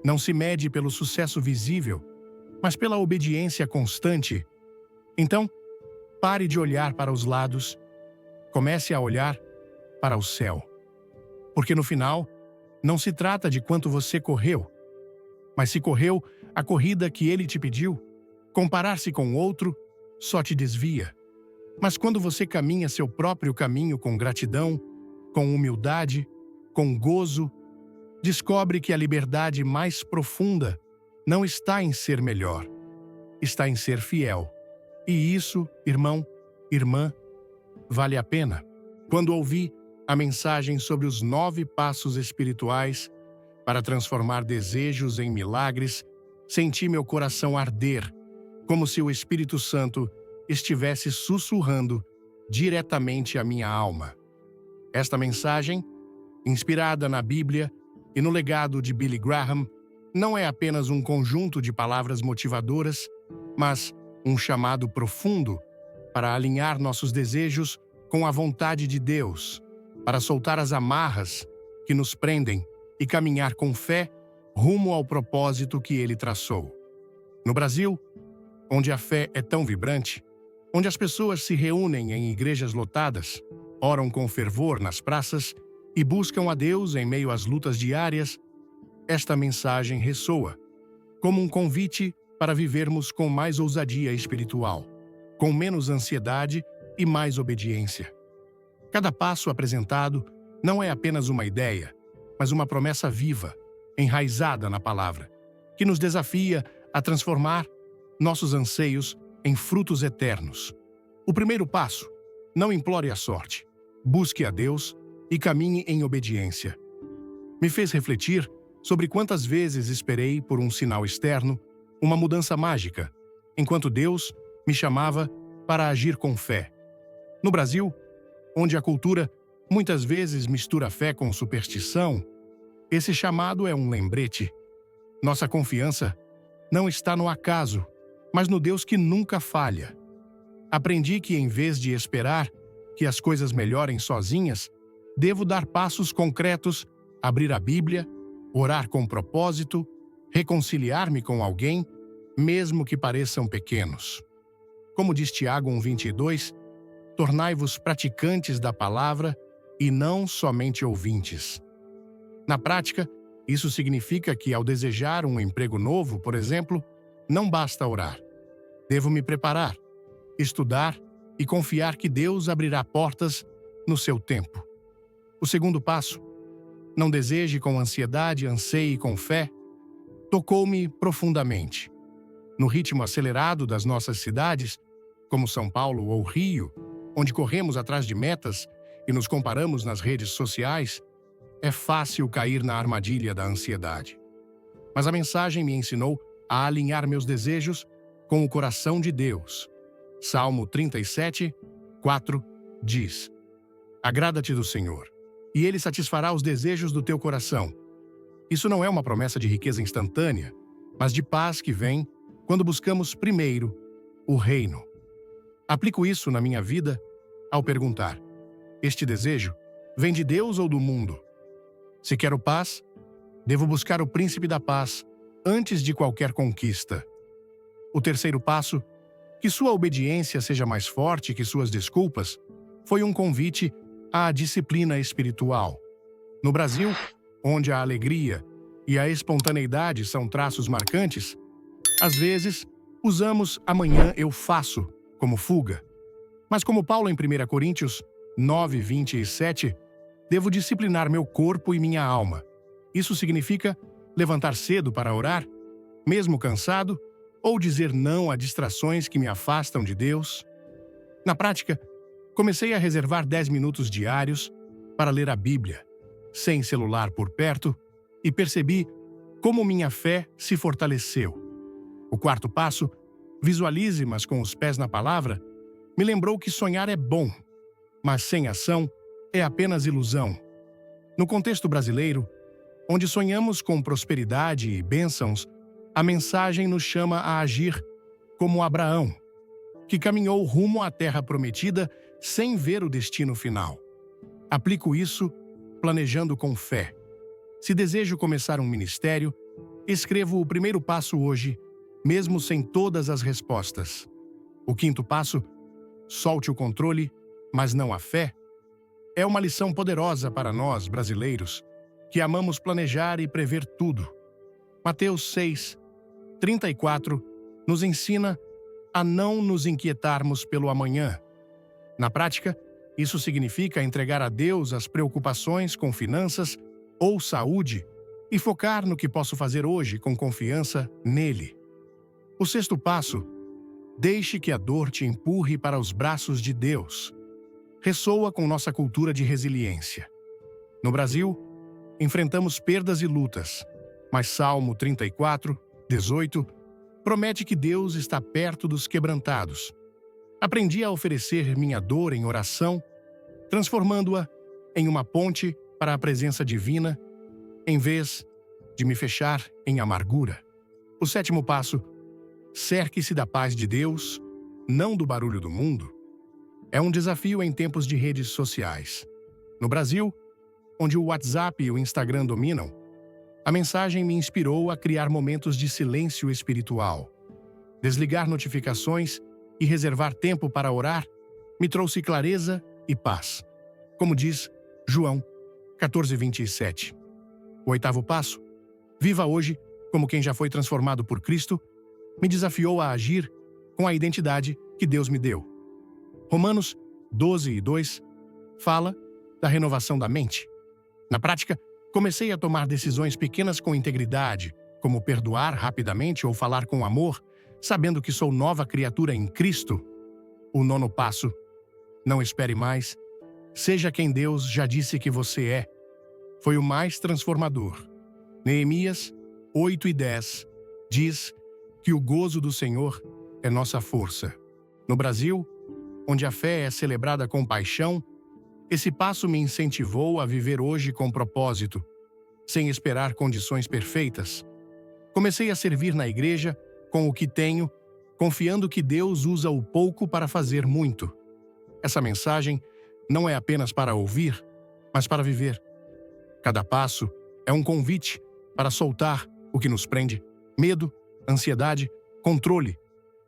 não se mede pelo sucesso visível, mas pela obediência constante. Então, pare de olhar para os lados, comece a olhar para o céu. Porque no final, não se trata de quanto você correu, mas se correu a corrida que ele te pediu, Comparar-se com outro só te desvia. Mas quando você caminha seu próprio caminho com gratidão, com humildade, com gozo, descobre que a liberdade mais profunda não está em ser melhor, está em ser fiel. E isso, irmão, irmã, vale a pena. Quando ouvi a mensagem sobre os 9 passos espirituais para transformar desejos em milagres, senti meu coração arder, como se o Espírito Santo estivesse sussurrando diretamente à minha alma. Esta mensagem, inspirada na Bíblia e no legado de Billy Graham, não é apenas um conjunto de palavras motivadoras, mas um chamado profundo para alinhar nossos desejos com a vontade de Deus, para soltar as amarras que nos prendem e caminhar com fé rumo ao propósito que Ele traçou. No Brasil, onde a fé é tão vibrante, onde as pessoas se reúnem em igrejas lotadas, oram com fervor nas praças e buscam a Deus em meio às lutas diárias, esta mensagem ressoa como um convite para vivermos com mais ousadia espiritual, com menos ansiedade e mais obediência. Cada passo apresentado não é apenas uma ideia, mas uma promessa viva, enraizada na palavra, que nos desafia a transformar nossos anseios em frutos eternos. O primeiro passo: não implore a sorte. Busque a Deus e caminhe em obediência. Me fez refletir sobre quantas vezes esperei por um sinal externo, uma mudança mágica, enquanto Deus me chamava para agir com fé. No Brasil, onde a cultura muitas vezes mistura fé com superstição, esse chamado é um lembrete. Nossa confiança não está no acaso, mas no Deus que nunca falha. Aprendi que, em vez de esperar que as coisas melhorem sozinhas, devo dar passos concretos, abrir a Bíblia, orar com propósito, reconciliar-me com alguém, mesmo que pareçam pequenos. Como diz Tiago 1:22, tornai-vos praticantes da palavra e não somente ouvintes. Na prática, isso significa que, ao desejar um emprego novo, por exemplo, não basta orar. Devo me preparar, estudar e confiar que Deus abrirá portas no seu tempo. O segundo passo: não deseje com ansiedade, anseie com fé, tocou-me profundamente. No ritmo acelerado das nossas cidades, como São Paulo ou Rio, onde corremos atrás de metas e nos comparamos nas redes sociais, é fácil cair na armadilha da ansiedade. Mas a mensagem me ensinou a alinhar meus desejos com o coração de Deus. Salmo 37, 4 diz: agrada-te do Senhor, e Ele satisfará os desejos do teu coração. Isso não é uma promessa de riqueza instantânea, mas de paz que vem quando buscamos primeiro o reino. Aplico isso na minha vida ao perguntar: este desejo vem de Deus ou do mundo? Se quero paz, devo buscar o príncipe da paz antes de qualquer conquista. O terceiro passo, que sua obediência seja mais forte que suas desculpas, foi um convite à disciplina espiritual. No Brasil, onde a alegria e a espontaneidade são traços marcantes, às vezes usamos amanhã eu faço como fuga. Mas como Paulo em 1 Coríntios 9:27, devo disciplinar meu corpo e minha alma. Isso significa levantar cedo para orar, mesmo cansado, ou dizer não a distrações que me afastam de Deus. Na prática, comecei a reservar 10 minutos diários para ler a Bíblia, sem celular por perto, e percebi como minha fé se fortaleceu. O quarto passo, visualize, mas com os pés na palavra, me lembrou que sonhar é bom, mas sem ação é apenas ilusão. No contexto brasileiro, onde sonhamos com prosperidade e bênçãos, a mensagem nos chama a agir como Abraão, que caminhou rumo à terra prometida sem ver o destino final. Aplico isso planejando com fé. Se desejo começar um ministério, escrevo o primeiro passo hoje, mesmo sem todas as respostas. O quinto passo, solte o controle, mas não a fé, é uma lição poderosa para nós, brasileiros, que amamos planejar e prever tudo. Mateus 6:34 nos ensina a não nos inquietarmos pelo amanhã. Na prática, isso significa entregar a Deus as preocupações com finanças ou saúde e focar no que posso fazer hoje com confiança nele. O sexto passo: deixe que a dor te empurre para os braços de Deus. Ressoa com nossa cultura de resiliência. No Brasil, enfrentamos perdas e lutas, mas Salmo 34, 18, promete que Deus está perto dos quebrantados. Aprendi a oferecer minha dor em oração, transformando-a em uma ponte para a presença divina, em vez de me fechar em amargura. O sétimo passo: cerque-se da paz de Deus, não do barulho do mundo. É um desafio em tempos de redes sociais. No Brasil, onde o WhatsApp e o Instagram dominam, a mensagem me inspirou a criar momentos de silêncio espiritual. Desligar notificações e reservar tempo para orar me trouxe clareza e paz. Como diz João 14:27. O oitavo passo: viva hoje como quem já foi transformado por Cristo, me desafiou a agir com a identidade que Deus me deu. Romanos 12:2 fala da renovação da mente. Na prática, comecei a tomar decisões pequenas com integridade, como perdoar rapidamente ou falar com amor, sabendo que sou nova criatura em Cristo. O nono passo: não espere mais. Seja quem Deus já disse que você é. Foi o mais transformador. Neemias 8:10 diz que o gozo do Senhor é nossa força. No Brasil, onde a fé é celebrada com paixão, esse passo me incentivou a viver hoje com propósito, sem esperar condições perfeitas. Comecei a servir na igreja com o que tenho, confiando que Deus usa o pouco para fazer muito. Essa mensagem não é apenas para ouvir, mas para viver. Cada passo é um convite para soltar o que nos prende, medo, ansiedade, controle,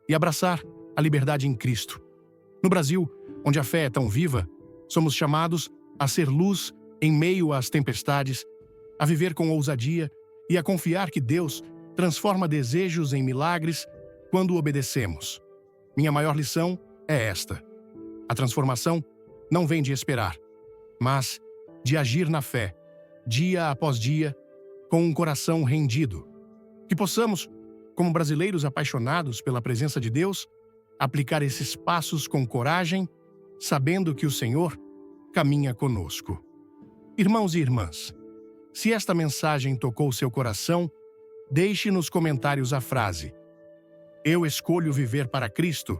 e abraçar a liberdade em Cristo. No Brasil, onde a fé é tão viva, somos chamados a ser luz em meio às tempestades, a viver com ousadia e a confiar que Deus transforma desejos em milagres quando obedecemos. Minha maior lição é esta: a transformação não vem de esperar, mas de agir na fé, dia após dia, com um coração rendido. Que possamos, como brasileiros apaixonados pela presença de Deus, aplicar esses passos com coragem, sabendo que o Senhor caminha conosco. Irmãos e irmãs, se esta mensagem tocou seu coração, deixe nos comentários a frase: eu escolho viver para Cristo.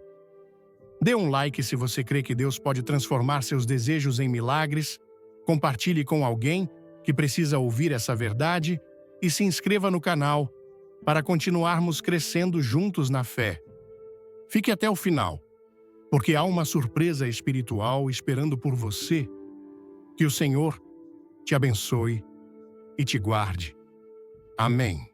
Dê um like se você crê que Deus pode transformar seus desejos em milagres, compartilhe com alguém que precisa ouvir essa verdade e se inscreva no canal para continuarmos crescendo juntos na fé. Fique até o final, porque há uma surpresa espiritual esperando por você. Que o Senhor te abençoe e te guarde. Amém.